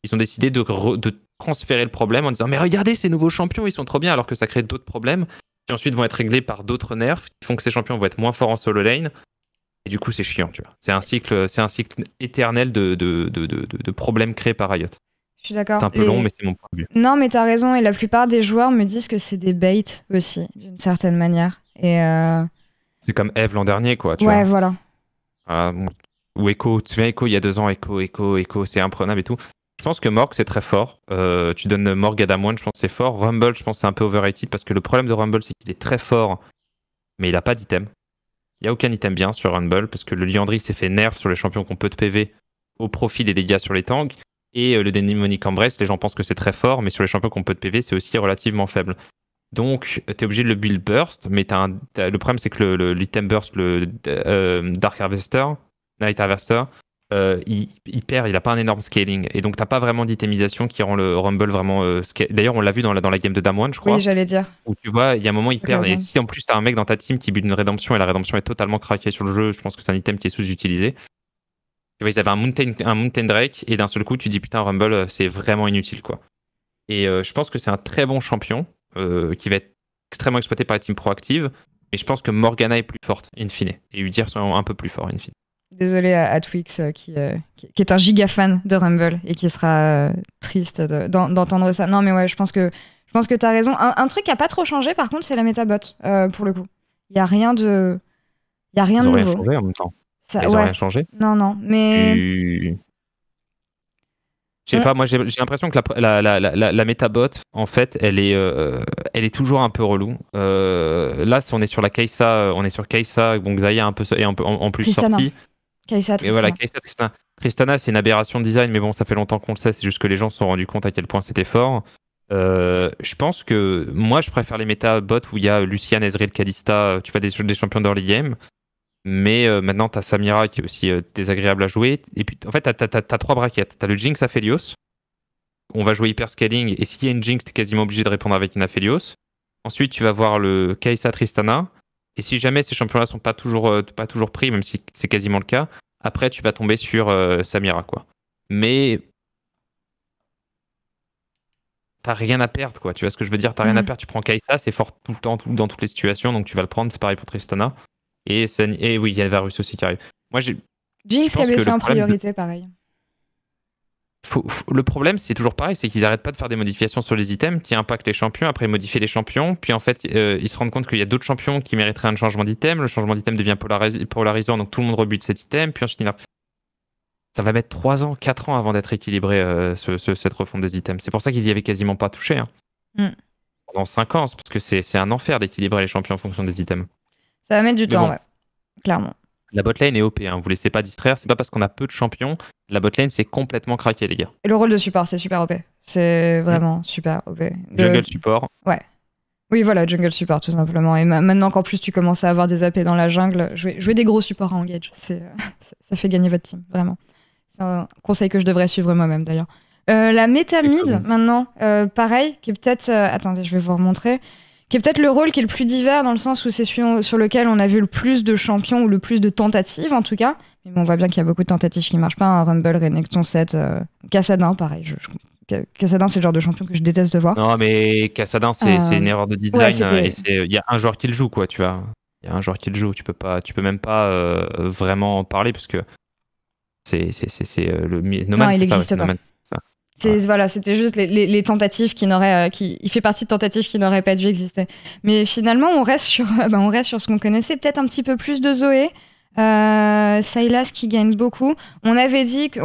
ils ont décidé de transférer le problème en disant mais regardez, ces nouveaux champions, ils sont trop bien, alors que ça crée d'autres problèmes qui ensuite vont être réglés par d'autres nerfs qui font que ces champions vont être moins forts en solo lane. Et du coup, c'est chiant, tu vois. C'est un cycle éternel de problèmes créés par Riot. Je suis d'accord. C'est un peu long, mais c'est mon point de vue. Non, mais t'as raison. Et la plupart des joueurs me disent que c'est des baits aussi, d'une certaine manière. Et c'est comme Eve l'an dernier, quoi. Tu ouais, vois. Voilà. Ou Echo. Tu viens Echo il y a 2 ans, Echo, c'est imprenable et tout. Je pense que Morg, c'est très fort. Tu donnes Morg à Damwon, je pense que c'est fort. Rumble, je pense que c'est un peu overrated parce que le problème de Rumble, c'est qu'il est très fort, mais il a pas d'item. Il n'y a aucun item bien sur Rumble parce que le Liandry s'est fait nerf sur les champions qu'on peut de PV au profit des dégâts sur les tanks. Et le Demonic Embrace, les gens pensent que c'est très fort, mais sur les champions qu'on peut de PV, c'est aussi relativement faible. Donc, tu es obligé de le build burst, mais le problème, c'est que l'item burst, le Dark Harvester, Night Harvester, il perd, il n'a pas un énorme scaling. Et donc, tu n'as pas vraiment d'itemisation qui rend le Rumble vraiment... D'ailleurs, on l'a vu dans la game de Damwon, je crois. Oui, j'allais dire. Où tu vois, il y a un moment, il perd. Et si en plus, tu as un mec dans ta team qui build une rédemption, et la rédemption est totalement craquée sur le jeu, je pense que c'est un item qui est sous-utilisé. Tu vois, ils avaient un Mountain Drake, et d'un seul coup, tu dis, putain, Rumble, c'est vraiment inutile, quoi. Et je pense que c'est un très bon champion, qui va être extrêmement exploité par les teams proactives. Mais je pense que Morgana est plus forte, in fine. Et Udyr sont un peu plus forts, in fine. Désolé à Twix, qui est un giga fan de Rumble et qui sera triste d'entendre ça. Non, mais ouais, je pense que t'as raison. Un truc qui a pas trop changé, par contre, c'est la métabot, pour le coup. Il y a rien de nouveau. Ils ont rien changé en même temps. Ils ont rien changé. Non, mais... Je sais pas, moi j'ai l'impression que la métabot, en fait, elle est toujours un peu relou. Là, si on est sur la Kai'Sa, bon, Xayah un peu et en plus Tristana. sorti. Kai'Sa, Tristana. Et voilà, Kai'Sa, Tristana. Tristana, c'est une aberration de design, mais bon, ça fait longtemps qu'on le sait, c'est juste que les gens se sont rendus compte à quel point c'était fort. Je pense que moi, je préfère les métabots où il y a Lucian, Ezreal, Kalista, tu vois, des champions d'early game. Mais maintenant, tu as Samira qui est aussi désagréable à jouer. Et puis, en fait, tu as 3 braquettes. Tu as le Jinx Aphelios. On va jouer hyper scaling. Et s'il y a une Jinx, tu es quasiment obligé de répondre avec une Aphelios. Ensuite, tu vas voir le Kai'Sa Tristana. Et si jamais ces champions-là sont pas toujours pris, même si c'est quasiment le cas, après, tu vas tomber sur Samira, quoi. Mais t'as rien à perdre, quoi. Tu vois ce que je veux dire? T'as rien à perdre. Tu prends Kai'Sa, c'est fort tout le temps, dans toutes les situations. Donc, tu vas le prendre. C'est pareil pour Tristana. Et oui, il y a Varus aussi qui arrive. Moi, Jinx qui a baissé en priorité, pareil. Le problème, c'est toujours pareil, c'est qu'ils n'arrêtent pas de faire des modifications sur les items qui impactent les champions, après modifier les champions, puis en fait, ils se rendent compte qu'il y a d'autres champions qui mériteraient un changement d'item, le changement d'item devient polarisant, donc tout le monde rebute cet item, puis ensuite, ça va mettre 3 ans, 4 ans avant d'être équilibré, cette refonte des items. C'est pour ça qu'ils y avaient quasiment pas touché. Pendant 5 ans, parce que c'est un enfer d'équilibrer les champions en fonction des items. Ça va mettre du temps, ouais, clairement. La botlane est OP, hein. Vous laissez pas distraire, c'est pas parce qu'on a peu de champions, la botlane c'est complètement craqué, les gars. Et le rôle de support, c'est super OP. C'est vraiment super OP. Jungle support. Ouais. Oui, voilà, jungle support tout simplement. Et maintenant qu'en plus tu commences à avoir des AP dans la jungle, jouer des gros supports à engage, ça fait gagner votre team, vraiment. C'est un conseil que je devrais suivre moi-même d'ailleurs. La méta C'est mid, comment maintenant, pareil, qui est peut-être... attendez, je vais vous remontrer. Qui est peut-être le rôle qui est le plus divers, dans le sens où c'est celui sur lequel on a vu le plus de champions, ou le plus de tentatives, en tout cas. Mais bon, on voit bien qu'il y a beaucoup de tentatives qui marchent pas. Hein. Rumble, Renekton 7, Kassadin, pareil. Kassadin, c'est le genre de champion que je déteste de voir. Non, mais Kassadin, c'est une erreur de design ouais, et il y a un joueur qui le joue, quoi, tu vois. Il y a un joueur qui le joue. Tu peux même pas vraiment en parler parce que c'est le Non, Noman, il c'est ça, ouais, n'existe c'est pas. Noman. Ouais. Voilà, c'était juste les tentatives qui n'auraient, il fait partie de tentatives qui n'auraient pas dû exister. Mais finalement, on reste sur ce qu'on connaissait, peut-être un petit peu plus de Zoé, Sylas qui gagne beaucoup. On avait dit que,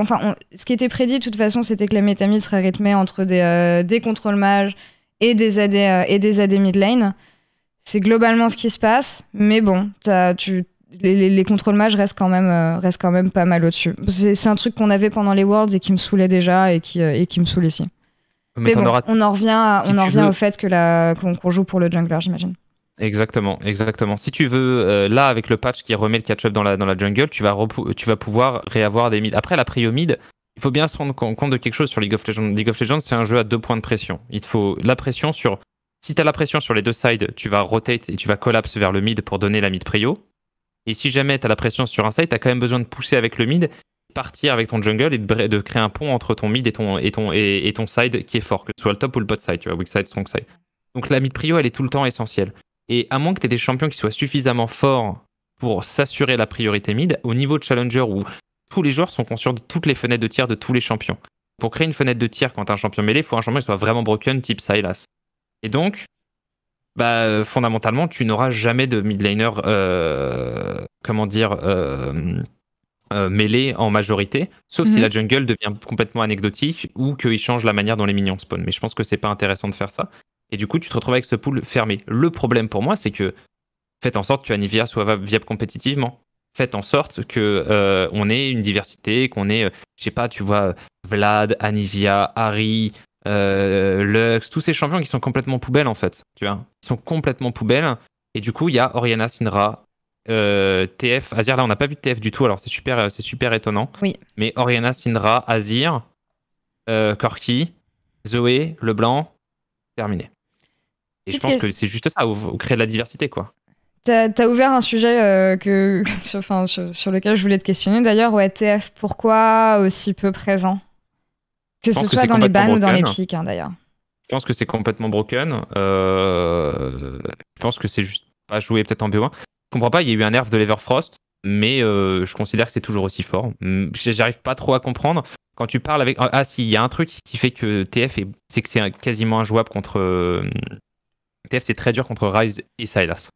ce qui était prédit de toute façon, c'était que la métamid serait rythmée entre des contrôles mages et des AD mid lane. C'est globalement ce qui se passe, mais bon, les contrôles mages restent quand même pas mal au-dessus. C'est un truc qu'on avait pendant les Worlds et qui me saoulait déjà et qui me saoule ici. Mais bon, on en revient au fait qu'on joue pour le jungler, j'imagine. Exactement. Si tu veux, là, avec le patch qui remet le catch-up dans la jungle, tu vas pouvoir réavoir des mid. Après, la prio mid, il faut bien se rendre compte de quelque chose sur League of Legends. League of Legends, c'est un jeu à 2 points de pression. Il te faut la pression sur... Si tu as la pression sur les deux sides, tu vas rotate et tu vas collapse vers le mid pour donner la mid prio. Et si jamais tu as la pression sur un side, tu as quand même besoin de pousser avec le mid, partir avec ton jungle et de créer un pont entre ton mid et ton side qui est fort, que ce soit le top ou le bot side, tu vois, weak side, strong side. Donc la mid prio, elle est tout le temps essentielle. Et à moins que tu aies des champions qui soient suffisamment forts pour s'assurer la priorité mid, au niveau de challenger où tous les joueurs sont conscients de toutes les fenêtres de tir de tous les champions. Pour créer une fenêtre de tir quand tu as un champion mêlé, il faut un champion qui soit vraiment broken, type Sylas. Et donc, fondamentalement, tu n'auras jamais de mid laner, mêlé en majorité, sauf si la jungle devient complètement anecdotique ou qu'il change la manière dont les minions spawn. Mais je pense que c'est pas intéressant de faire ça. Et du coup, tu te retrouves avec ce pool fermé. Le problème pour moi, c'est que faites en sorte que Anivia soit viable compétitivement. Faites en sorte que on ait une diversité, qu'on ait, je sais pas, tu vois, Vlad, Anivia, Harry, Lux, tous ces champions qui sont complètement poubelles en fait. Tu vois, ils sont complètement poubelles. Et du coup, il y a Orianna, Syndra, TF, Azir. Là, on n'a pas vu de TF du tout, alors c'est super étonnant. Oui. Mais Orianna, Syndra, Azir, Corki, Zoé, Leblanc, terminé. Et je pense que c'est juste ça, créer de la diversité, quoi. T'as ouvert un sujet sur lequel je voulais te questionner. D'ailleurs, ouais, TF, pourquoi aussi peu présent? Que ce soit dans les bans ou dans les pics, hein, d'ailleurs. Je pense que c'est complètement broken. Je pense que c'est juste pas joué peut-être en B1. Je comprends pas, il y a eu un nerf de l'Everfrost, mais je considère que c'est toujours aussi fort. J'arrive pas trop à comprendre. Quand tu parles avec... Ah si, il y a un truc qui fait que TF, c'est que c'est quasiment injouable contre... TF, c'est très dur contre Ryze et Sylas.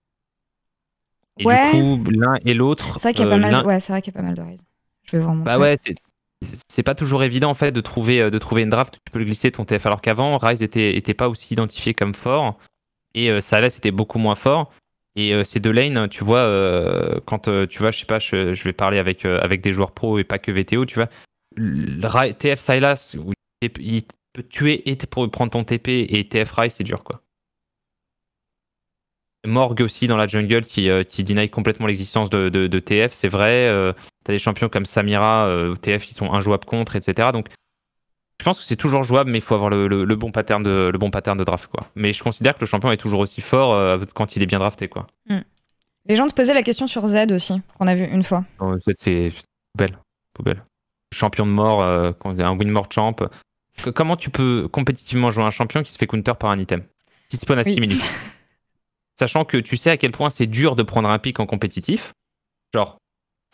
Et du coup, l'un et l'autre... C'est vrai qu'il y a pas mal, c'est vrai qu'il y a pas mal de Ryze. Je vais vous remontrer. Bah ouais, c'est pas toujours évident en fait de trouver une draft où tu peux le glisser ton TF, alors qu'avant, Ryze était pas aussi identifié comme fort, et Sylas était beaucoup moins fort. Et ces deux lanes, tu vois, quand tu vois, je sais pas, je vais parler avec des joueurs pro et pas que VTO, tu vois, TF Sylas, il peut tuer et pour prendre ton TP, et TF Ryze, c'est dur, quoi. Morgue aussi dans la jungle qui deny complètement l'existence de TF, c'est vrai. T'as des champions comme Samira, TF, qui sont injouables contre, etc. Donc, je pense que c'est toujours jouable, mais il faut avoir le bon pattern de draft, quoi. Mais je considère que le champion est toujours aussi fort quand il est bien drafté, quoi. Les gens te posaient la question sur Z aussi, qu'on a vu une fois. Non, Z, c'est poubelle. Champion de mort, un win more champ. Comment tu peux compétitivement jouer un champion qui se fait counter par un item qui spawn à 6 minutes? Sachant que tu sais à quel point c'est dur de prendre un pick en compétitif. Genre,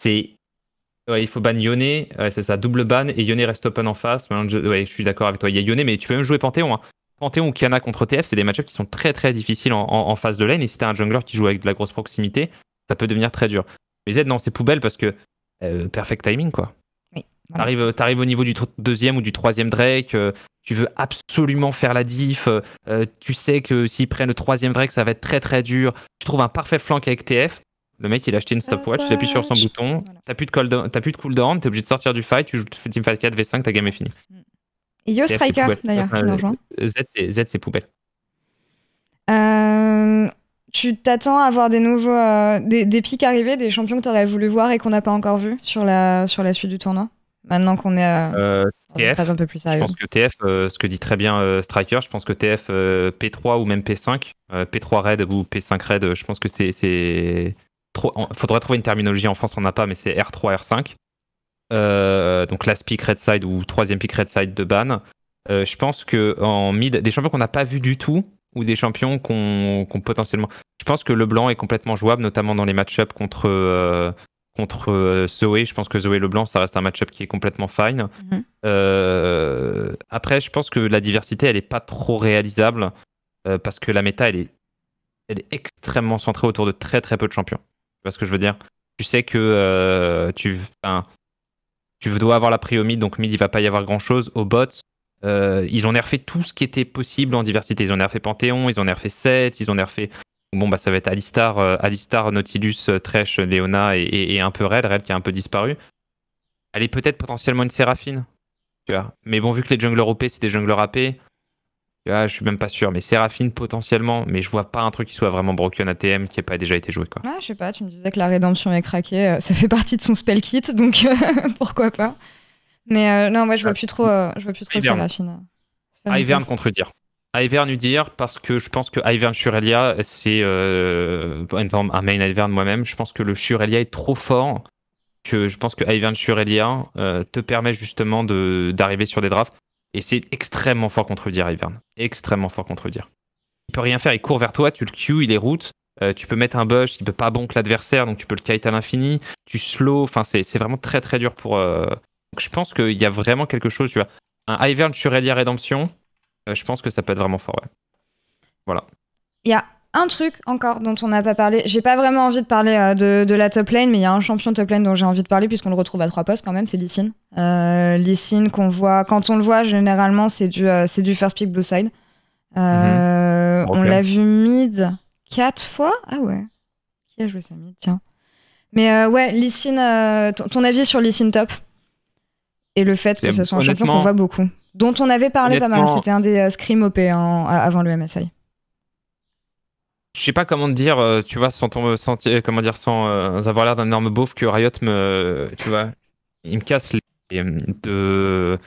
il faut ban Yone, c'est ça, double ban, et Yone reste open en face. Je suis d'accord avec toi, il y a Yone, mais tu peux même jouer Panthéon. Hein. Panthéon ou Kiana contre TF, c'est des match-ups qui sont très très difficiles en phase de lane, et si t'as un jungler qui joue avec de la grosse proximité, ça peut devenir très dur. Mais Z, non, c'est poubelle parce que perfect timing, quoi. Oui, voilà. T'arrives au niveau du deuxième ou du troisième Drake, tu veux absolument faire la diff, tu sais que s'ils prennent le troisième Drake, ça va être très très dur. Tu trouves un parfait flank avec TF, le mec il a acheté une stopwatch, il appuie sur son bouton, voilà. T'as plus de cooldown, t'es obligé de sortir du fight, tu joues teamfight 4 v5, ta game est finie. Et Yo Striker d'ailleurs, qui nous rejoint. Z c'est poubelle. Tu t'attends à avoir des pics arrivés, des champions que t'aurais voulu voir et qu'on n'a pas encore vu sur la suite du tournoi? maintenant qu'on est dans une TF, phase un peu plus je sérieuse. pense que TF, ce que dit très bien Striker, je pense que TF P3 ou même P5, P3 Red ou P5 Red, je pense que c'est trop. Faudrait trouver une terminologie en France, on n'a pas, mais c'est R3, R5. Donc last pick red side ou troisième pick red side de ban. Je pense que en mid, des champions qu'on n'a pas vu du tout ou des champions qu'on potentiellement. Je pense que LeBlanc est complètement jouable, notamment dans les match-ups contre Zoé. Je pense que Zoé LeBlanc, ça reste un match-up qui est complètement fine. Après, je pense que la diversité, elle est pas trop réalisable parce que la méta, elle est extrêmement centrée autour de très très peu de champions. Tu vois ce que je veux dire? Tu sais que tu dois avoir la prio mid, donc mid, il va pas y avoir grand-chose. Au bot, ils ont nerfé tout ce qui était possible en diversité. Ils ont nerfé Panthéon, ils ont nerfé Seth, ils ont nerfé... Bon, bah ça va être Alistar, Nautilus, Thresh, Leona et un peu Red qui a un peu disparu. Elle est peut-être potentiellement une Séraphine, tu vois. Mais bon, vu que les junglers OP, c'est des junglers AP, tu vois, je suis même pas sûr. Mais Séraphine, potentiellement, mais je vois pas un truc qui soit vraiment broken ATM qui ait pas déjà été joué, quoi. Ah, je sais pas, tu me disais que la rédemption est craquée, ça fait partie de son spell kit, donc pourquoi pas. Mais non, moi je vois plus trop Séraphine. Ivern contre Udyr. Ivern Udyr, parce que je pense que Ivern Shurelia, c'est un main Ivern moi-même, je pense que le Shurelia est trop fort, que je pense que Ivern Shurelia te permet justement d'arriver sur des drafts, et c'est extrêmement fort contre Udyr, Ivern. Extrêmement fort contre Udyr. Il peut rien faire, il court vers toi, tu le Q, il est route, tu peux mettre un bush, il peut pas bonk l'adversaire, donc tu peux le kite à l'infini, tu slow, enfin c'est vraiment très très dur pour... Donc je pense qu'il y a vraiment quelque chose, tu vois. Un Ivern Shurelia Rédemption, je pense que ça peut être vraiment fort, ouais. Voilà. Il y a un truc encore dont on n'a pas parlé. J'ai pas vraiment envie de parler de la top lane, mais il y a un champion top lane dont j'ai envie de parler puisqu'on le retrouve à 3 postes quand même, c'est Lee Sin. Lee Sin qu'on voit, quand on le voit généralement c'est du first pick blue side. On l'a vu mid 4 fois. Ah ouais. Qui a joué ça mid, tiens. Mais ouais, Lee Sin, ton avis sur Lee Sin top et le fait que ce soit un champion qu'on voit beaucoup, dont on avait parlé pas mal. C'était un des scrim OP avant le MSI. Je sais pas comment te dire, tu vois, sans avoir l'air d'un énorme beauf que Riot tu vois, il me casse de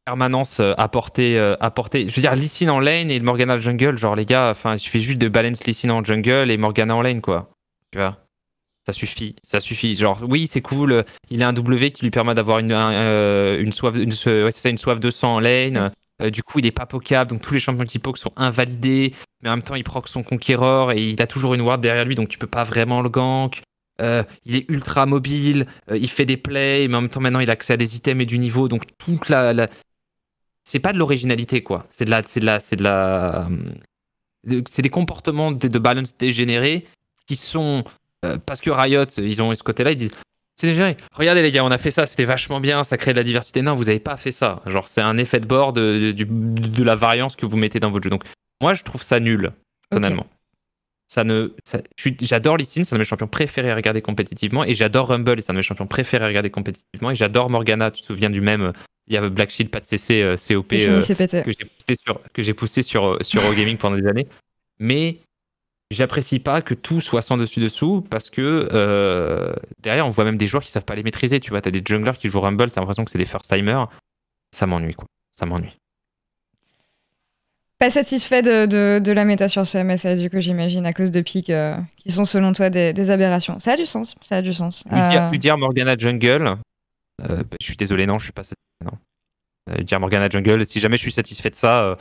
permanence apporter. Je veux dire, Lee Sin en lane et Morgana jungle, genre les gars, enfin, il suffit juste de balance Lee Sin en jungle et Morgana en lane, quoi. Tu vois, ça suffit. Genre, oui, c'est cool, il a un W qui lui permet d'avoir une soif de sang en lane. Du coup, il est pas pokeable, donc tous les champions qui poke sont invalidés, mais en même temps, il proc son conquéreur et il a toujours une ward derrière lui, donc tu peux pas vraiment le gank. Il est ultra mobile, il fait des plays, mais en même temps, maintenant, il a accès à des items et du niveau, donc toute c'est pas de l'originalité, quoi. C'est des comportements de balance dégénérés qui sont parce que Riot, ils ont ce côté-là, ils disent. C'est dégénéré. Regardez les gars, on a fait ça, c'était vachement bien, ça crée de la diversité. Non, vous avez pas fait ça. Genre, c'est un effet de bord de la variance que vous mettez dans votre jeu. Donc, moi, je trouve ça nul, personnellement. Okay. J'adore Lee Sin, c'est un de mes champions préférés à regarder compétitivement, et j'adore Rumble, et c'est un de mes champions préférés à regarder compétitivement, et j'adore Morgana. Tu te souviens du même, il y a Black Shield, pas de CC, COP que j'ai poussé sur Eurogaming pendant des années. Mais j'apprécie pas que tout soit sans dessus-dessous parce que derrière, on voit même des joueurs qui savent pas les maîtriser. Tu vois, t'as des junglers qui jouent Rumble, t'as l'impression que c'est des first-timers. Ça m'ennuie, quoi. Ça m'ennuie. Pas satisfait de la méta sur ce MSI, du coup, j'imagine, à cause de pics qui sont, selon toi, des aberrations. Ça a du sens. Udyr Morgana Jungle. Je suis désolé, non, je suis pas satisfait. Non. Udyr Morgana Jungle, si jamais je suis satisfait de ça...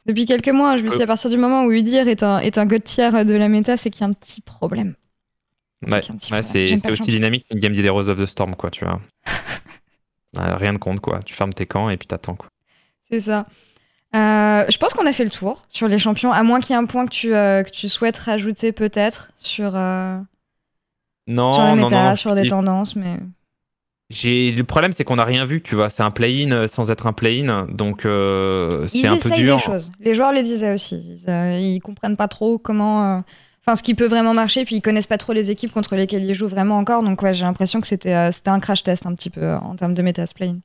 Depuis quelques mois, je me suis dit, à partir du moment où Udyr est un god tier de la méta, c'est qu'il y a un petit problème. C'est aussi dynamique qu'une game des Heroes of the Storm, quoi, tu vois. Rien de compte, quoi. Tu fermes tes camps et puis t'attends, quoi. C'est ça. Je pense qu'on a fait le tour sur les champions, à moins qu'il y ait un point que tu souhaites rajouter peut-être sur la méta, sur des tendances, mais... Le problème, c'est qu'on n'a rien vu, tu vois. C'est un play-in sans être un play-in, donc c'est un peu dur. Ils essayent des choses. Les joueurs le disaient aussi. Ils comprennent pas trop comment... Enfin, ce qui peut vraiment marcher, puis ils connaissent pas trop les équipes contre lesquelles ils jouent vraiment encore, donc ouais, j'ai l'impression que c'était un crash test un petit peu en termes de méta play-in.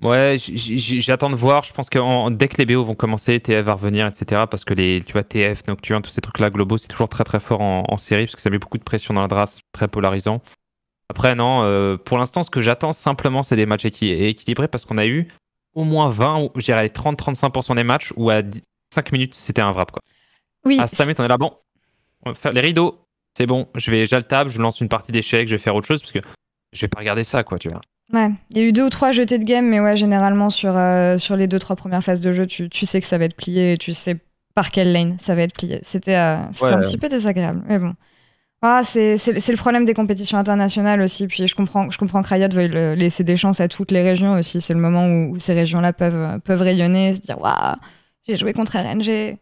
Ouais, j'attends de voir. Je pense que dès que les BO vont commencer, TF va revenir, etc. Parce que tu vois, TF, Nocturne, tous ces trucs-là globaux, c'est toujours très très fort en série parce que ça met beaucoup de pression dans la draft, très polarisant. Après, non, pour l'instant, ce que j'attends simplement, c'est des matchs équilibrés parce qu'on a eu au moins 20, ou je dirais 30-35% des matchs où à 5 minutes, c'était un wrap, quoi. Oui, À 5 minutes, on est là, bon, on va faire les rideaux, c'est bon, j'altable, je lance une partie d'échecs, je vais faire autre chose parce que je vais pas regarder ça, quoi, tu vois. ouais. Il y a eu 2 ou 3 jetés de game, mais ouais, généralement sur les 2-3 premières phases de jeu, tu sais que ça va être plié et tu sais par quelle lane ça va être plié. C'était un Ouais, petit peu désagréable, mais bon. Ah, c'est le problème des compétitions internationales aussi. Puis je comprends que Riot veuille laisser des chances à toutes les régions aussi. C'est le moment où ces régions-là peuvent rayonner, se dire waouh, j'ai joué contre RNG,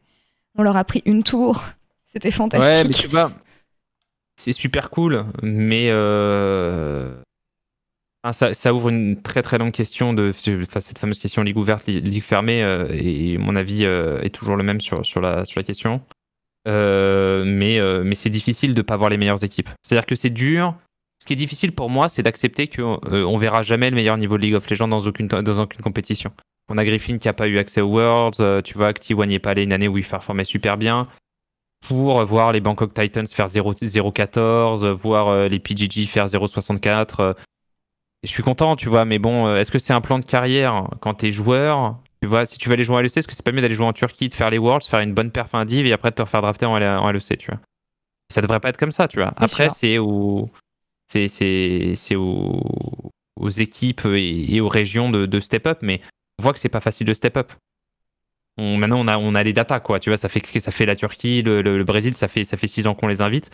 on leur a pris une tour, c'était ouais, mais fantastique. tu vois, c'est super cool, mais ça ouvre une très très longue question cette fameuse question ligue ouverte, ligue fermée, et mon avis est toujours le même sur la question. Mais c'est difficile de pas voir les meilleures équipes. C'est-à-dire que c'est dur. Ce qui est difficile pour moi, c'est d'accepter qu'on on verra jamais le meilleur niveau de League of Legends dans aucune compétition. On a Griffin qui a pas eu accès aux Worlds, tu vois, que T1 n'y est pas allé une année où il performait super bien. Pour voir les Bangkok Titans faire 0-14, voir les PGG faire 0-64. Je suis content, tu vois, mais bon, est-ce que c'est un plan de carrière quand t'es joueur? Tu vois, si tu veux aller jouer en LEC, est-ce que c'est pas mieux d'aller jouer en Turquie, de faire les Worlds, faire une bonne perf à un div et après de te refaire drafter en LEC, tu vois? Ça devrait pas être comme ça, tu vois. Après, c'est aux équipes et aux régions de step up, mais on voit que c'est pas facile de step up. Maintenant, on a les datas, quoi. Tu vois, ça fait la Turquie, le Brésil, ça fait 6 ans qu'on les invite.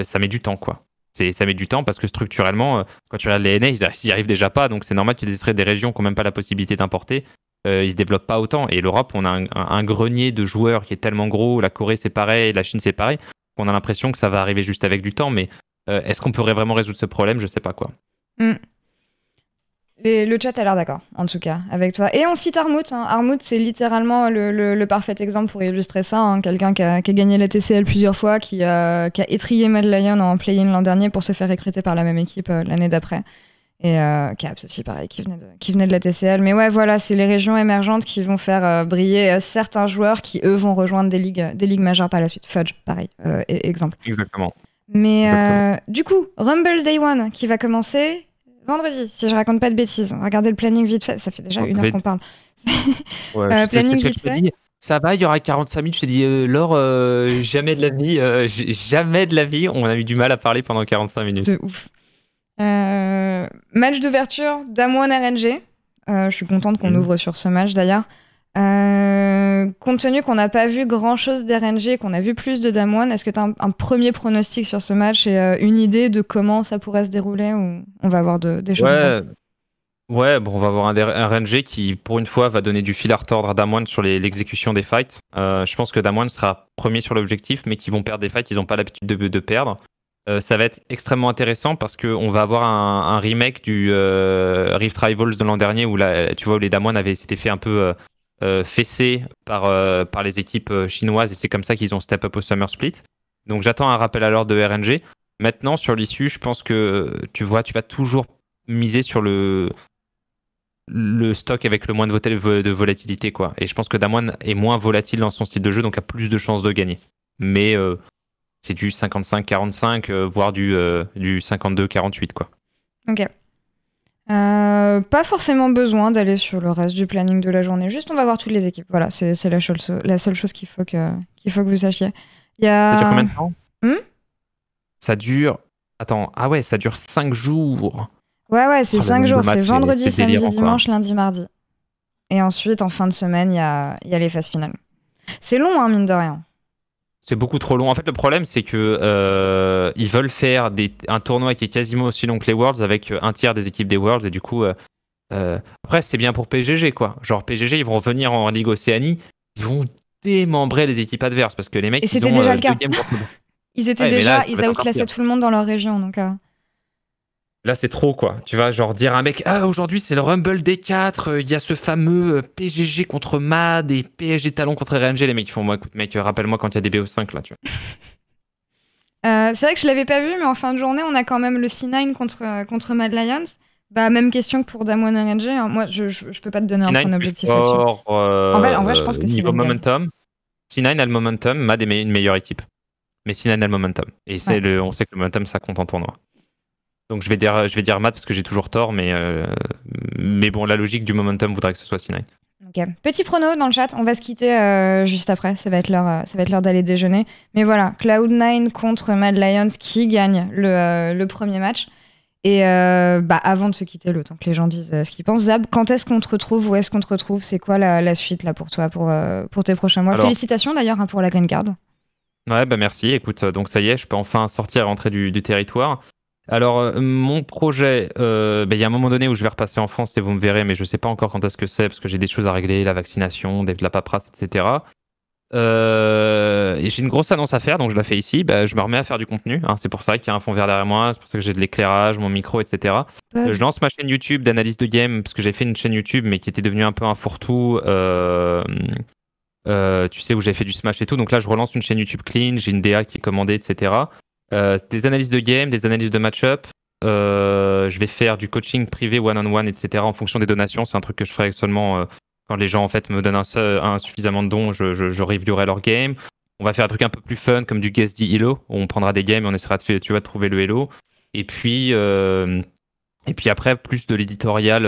Ça met du temps, quoi. Ça met du temps parce que structurellement, quand tu regardes les NA, ils n'y arrivent déjà pas. Donc c'est normal qu'ils extraient des régions qui n'ont même pas la possibilité d'importer. Ils se développent pas autant. Et l'Europe, on a un grenier de joueurs qui est tellement gros. La Corée, c'est pareil. La Chine, c'est pareil. On a l'impression que ça va arriver juste avec du temps. Mais est-ce qu'on pourrait vraiment résoudre ce problème? Je sais pas, quoi. Mm. Le chat a l'air d'accord, en tout cas, avec toi. Et on cite Armut. Hein. Armut, c'est littéralement le parfait exemple pour illustrer ça. Hein. Quelqu'un qui a gagné la TCL plusieurs fois, qui a étrillé Mad Lion en play-in l'an dernier pour se faire recruter par la même équipe l'année d'après. Et Caps aussi, pareil, qui venait de la TCL. Mais ouais, voilà, c'est les régions émergentes qui vont faire briller certains joueurs qui, eux, vont rejoindre des ligues majeures par la suite. Fudge, pareil, exemple. Exactement. Mais du coup, Rumble Day One qui va commencer vendredi, si je raconte pas de bêtises. Regardez le planning vite fait. Ça fait déjà 1 heure qu'on parle. Ouais, Planning vite fait. Dit, ça va, il y aura 45 minutes. Je t'ai dit, Laure, jamais de la vie, jamais de la vie, on a eu du mal à parler pendant 45 minutes. De ouf. Match d'ouverture Damwon RNG. Je suis contente qu'on ouvre sur ce match d'ailleurs. Compte tenu qu'on n'a pas vu grand chose d'RNG, qu'on a vu plus de Damwon, est-ce que tu as un premier pronostic sur ce match et une idée de comment ça pourrait se dérouler ou on va avoir des choses? Ouais, bon, on va avoir un RNG qui, pour une fois, va donner du fil à retordre à Damwon sur l'exécution des fights. Je pense que Damwon sera premier sur l'objectif, mais qu'ils vont perdre des fights qu'ils n'ont pas l'habitude de perdre. Ça va être extrêmement intéressant parce qu'on va avoir un remake du Rift Rivals de l'an dernier où, tu vois, où les Damwon s'étaient fait un peu fessés par les équipes chinoises et c'est comme ça qu'ils ont step up au Summer Split. Donc j'attends un rappel à l'ordre de RNG. Maintenant, sur l'issue, je pense que tu vas toujours miser sur le stock avec le moins de volatilité, quoi. Et je pense que Damwon est moins volatile dans son style de jeu, donc a plus de chances de gagner. Mais c'est du 55-45, voire du 52-48, quoi. Ok. Pas forcément besoin d'aller sur le reste du planning de la journée. Juste, on va voir toutes les équipes. Voilà, c'est la seule chose qu'il faut que vous sachiez. Ça dure combien de temps? Ça dure... Attends, ah ouais, ça dure 5 jours. Ouais, c'est 5 jours. C'est vendredi, samedi, dimanche, lundi, mardi. Et ensuite, en fin de semaine, il y a les phases finales. C'est long, hein, mine de rien. C'est beaucoup trop long. En fait, le problème, c'est que ils veulent faire un tournoi qui est quasiment aussi long que les Worlds avec un tiers des équipes des Worlds. Et du coup, après, c'est bien pour PGG, quoi. Genre, PGG, ils vont revenir en Ligue Océanie. Ils vont démembrer les équipes adverses parce que les mecs, et c'était déjà le cas. Ils étaient déjà, ils outclassaient tout le monde dans leur région. Donc, là, c'est trop, quoi. Tu vas genre dire à un mec, aujourd'hui, c'est le Rumble D4, il y a ce fameux PGG contre MAD et PSG Talon contre RNG. Les mecs, ils font, moi, écoute, mec, rappelle-moi quand il y a des BO5, là, tu vois. C'est vrai que je l'avais pas vu, mais en fin de journée, on a quand même le C9 contre Mad Lions. Bah, même question pour Damwon RNG. Hein. Moi, je peux pas te donner un objectif là-dessus. En vrai, je pense que niveau momentum, C9 a le momentum, MAD est une meilleure équipe. Mais C9 a le momentum. Et on sait que le momentum, ça compte en tournoi. Donc je vais dire Matt parce que j'ai toujours tort, mais bon, la logique du momentum voudrait que ce soit C9. Ok. Petit prono dans le chat, on va se quitter juste après, ça va être l'heure d'aller déjeuner. Mais voilà, Cloud9 contre Mad Lions, qui gagne le premier match. Et avant de se quitter, le temps que les gens disent ce qu'ils pensent, Zab, quand est-ce qu'on te retrouve? Où est-ce qu'on te retrouve? C'est quoi la suite là pour toi, pour tes prochains mois? Alors, félicitations d'ailleurs pour la green card. Ouais, merci. Écoute, donc ça y est, je peux enfin sortir et rentrer du territoire. Alors, mon projet, il y a un moment donné où je vais repasser en France et vous me verrez, mais je sais pas encore quand est-ce que c'est, parce que j'ai des choses à régler, la vaccination, de la paperasse, etc. Et j'ai une grosse annonce à faire, donc je la fais ici. Je me remets à faire du contenu. C'est pour ça qu'il y a un fond vert derrière moi, c'est pour ça que j'ai de l'éclairage, mon micro, etc. Je lance ma chaîne YouTube d'analyse de game, parce que j'ai fait une chaîne YouTube, mais qui était devenue un peu un fourre-tout. Tu sais, où j'ai fait du Smash et tout. Donc là, je relance une chaîne YouTube clean, j'ai une DA qui est commandée, etc. Des analyses de game, des analyses de match-up. Je vais faire du coaching privé one-on-one, etc. en fonction des donations. C'est un truc que je ferai seulement quand les gens en fait me donnent un suffisamment de dons. Je reviewerai leur game. On va faire un truc un peu plus fun comme du guest the Elo, où on prendra des games et on essaiera de trouver le Elo. Et puis après, plus de l'éditorial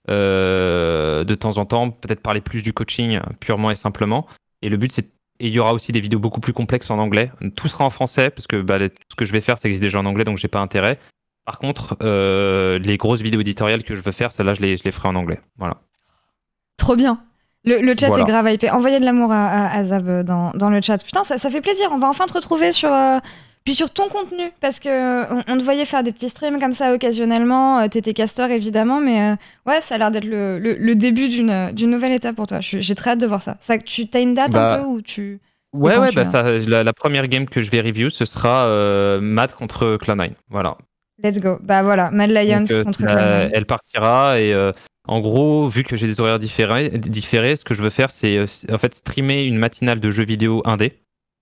de temps en temps, peut-être parler plus du coaching purement et simplement. Et le but, c'est et il y aura aussi des vidéos beaucoup plus complexes en anglais. Tout sera en français, parce que ce que je vais faire, ça existe déjà en anglais, donc j'ai pas intérêt. Par contre, les grosses vidéos éditoriales que je veux faire, celles-là, je les ferai en anglais. Voilà. Trop bien. Le chat est grave hypé. Envoyez de l'amour à Zab dans le chat. Putain, ça fait plaisir. On va enfin te retrouver sur ton contenu, parce que on te voyait faire des petits streams comme ça occasionnellement. T'étais casteur, évidemment, mais ouais, ça a l'air d'être le début d'une nouvelle étape pour toi. J'ai très hâte de voir ça. Tu as une date un peu où tu... Ouais, la première game que je vais review, ce sera Matt contre Cloud9. Voilà. Let's go. Voilà, Mad Lions contre Cloud9. Elle partira et en gros, vu que j'ai des horaires différés, ce que je veux faire, c'est en fait streamer une matinale de jeux vidéo indé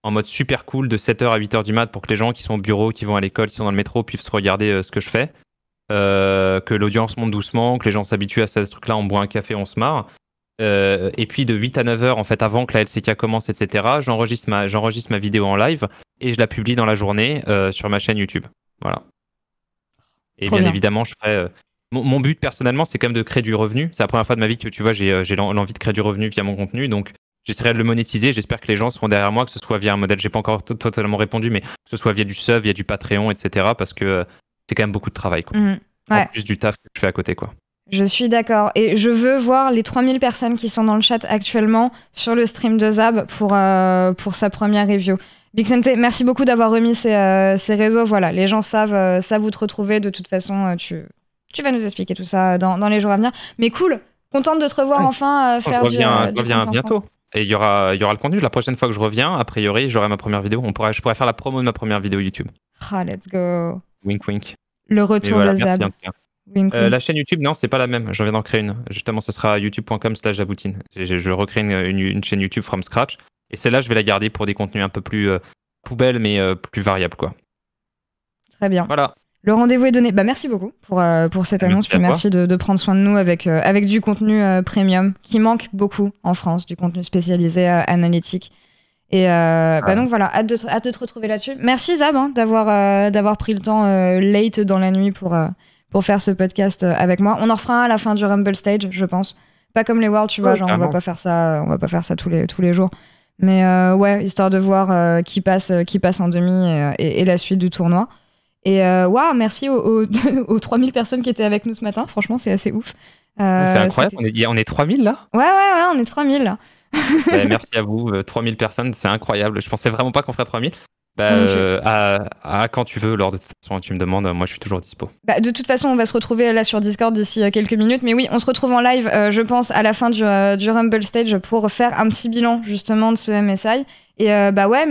en mode super cool de 7h à 8h du mat pour que les gens qui sont au bureau, qui vont à l'école, qui sont dans le métro puissent regarder ce que je fais. Que l'audience monte doucement, que les gens s'habituent à ce truc-là, on boit un café, on se marre. Et puis de 8 à 9h, en fait, avant que la LCK commence, etc., j'enregistre ma vidéo en live et je la publie dans la journée sur ma chaîne YouTube. Voilà. Et bien évidemment, je ferai... Mon but, personnellement, c'est quand même de créer du revenu. C'est la première fois de ma vie que, tu vois, j'ai l'envie de créer du revenu via mon contenu. Donc, j'essaierai de le monétiser. J'espère que les gens seront derrière moi, que ce soit via un modèle... J'ai pas encore totalement répondu, mais que ce soit via du sub, via du Patreon, etc. Parce que c'est quand même beaucoup de travail, quoi. Ouais. En plus du taf que je fais à côté, quoi. Je suis d'accord. Et je veux voir les 3000 personnes qui sont dans le chat actuellement sur le stream de Zab pour sa première review. Big Sente, merci beaucoup d'avoir remis ces réseaux. Voilà, les gens savent où te retrouver. De toute façon, tu vas nous expliquer tout ça dans les jours à venir. Mais cool, contente de te revoir enfin faire je reviens bientôt. Et il y aura le contenu. La prochaine fois que je reviens, a priori, j'aurai ma première vidéo. Je pourrais faire la promo de ma première vidéo YouTube. Let's go. Wink wink. Le retour de Zab. La chaîne YouTube, non, c'est pas la même. Je viens d'en créer une. Justement, ce sera youtube.com/Jaboutine. Je recrée une chaîne YouTube from scratch. Et celle-là, je vais la garder pour des contenus un peu plus poubelles, mais plus variables, quoi. Très bien. Voilà. Le rendez-vous est donné. Merci beaucoup pour cette annonce. Puis merci de prendre soin de nous avec du contenu premium qui manque beaucoup en France, du contenu spécialisé analytique. Et donc voilà, hâte de te retrouver là-dessus. Merci Zab d'avoir pris le temps late dans la nuit pour faire ce podcast avec moi. On en refera un à la fin du Rumble Stage, je pense. Pas comme les Worlds, tu vois, genre on va pas faire ça tous les jours. Mais ouais, histoire de voir qui passe en demi et la suite du tournoi. Et merci aux 3000 personnes qui étaient avec nous ce matin. Franchement, c'est assez ouf. C'est incroyable, on est 3000 là ? Ouais, on est 3000 là. Merci à vous, 3000 personnes, c'est incroyable. Je pensais vraiment pas qu'on ferait 3000. Quand tu veux, lors de toute façon, tu me demandes, moi je suis toujours dispo. De toute façon, on va se retrouver là sur Discord d'ici quelques minutes. Mais oui, on se retrouve en live, je pense, à la fin du Rumble Stage pour faire un petit bilan justement de ce MSI. Et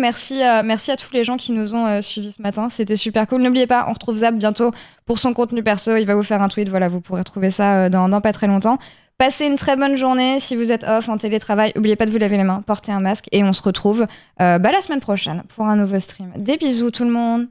merci à tous les gens qui nous ont suivis ce matin. C'était super cool. N'oubliez pas, on retrouve Zab bientôt pour son contenu perso. Il va vous faire un tweet. Voilà, vous pourrez trouver ça dans pas très longtemps. Passez une très bonne journée. Si vous êtes off en télétravail, n'oubliez pas de vous laver les mains, portez un masque et on se retrouve la semaine prochaine pour un nouveau stream. Des bisous tout le monde.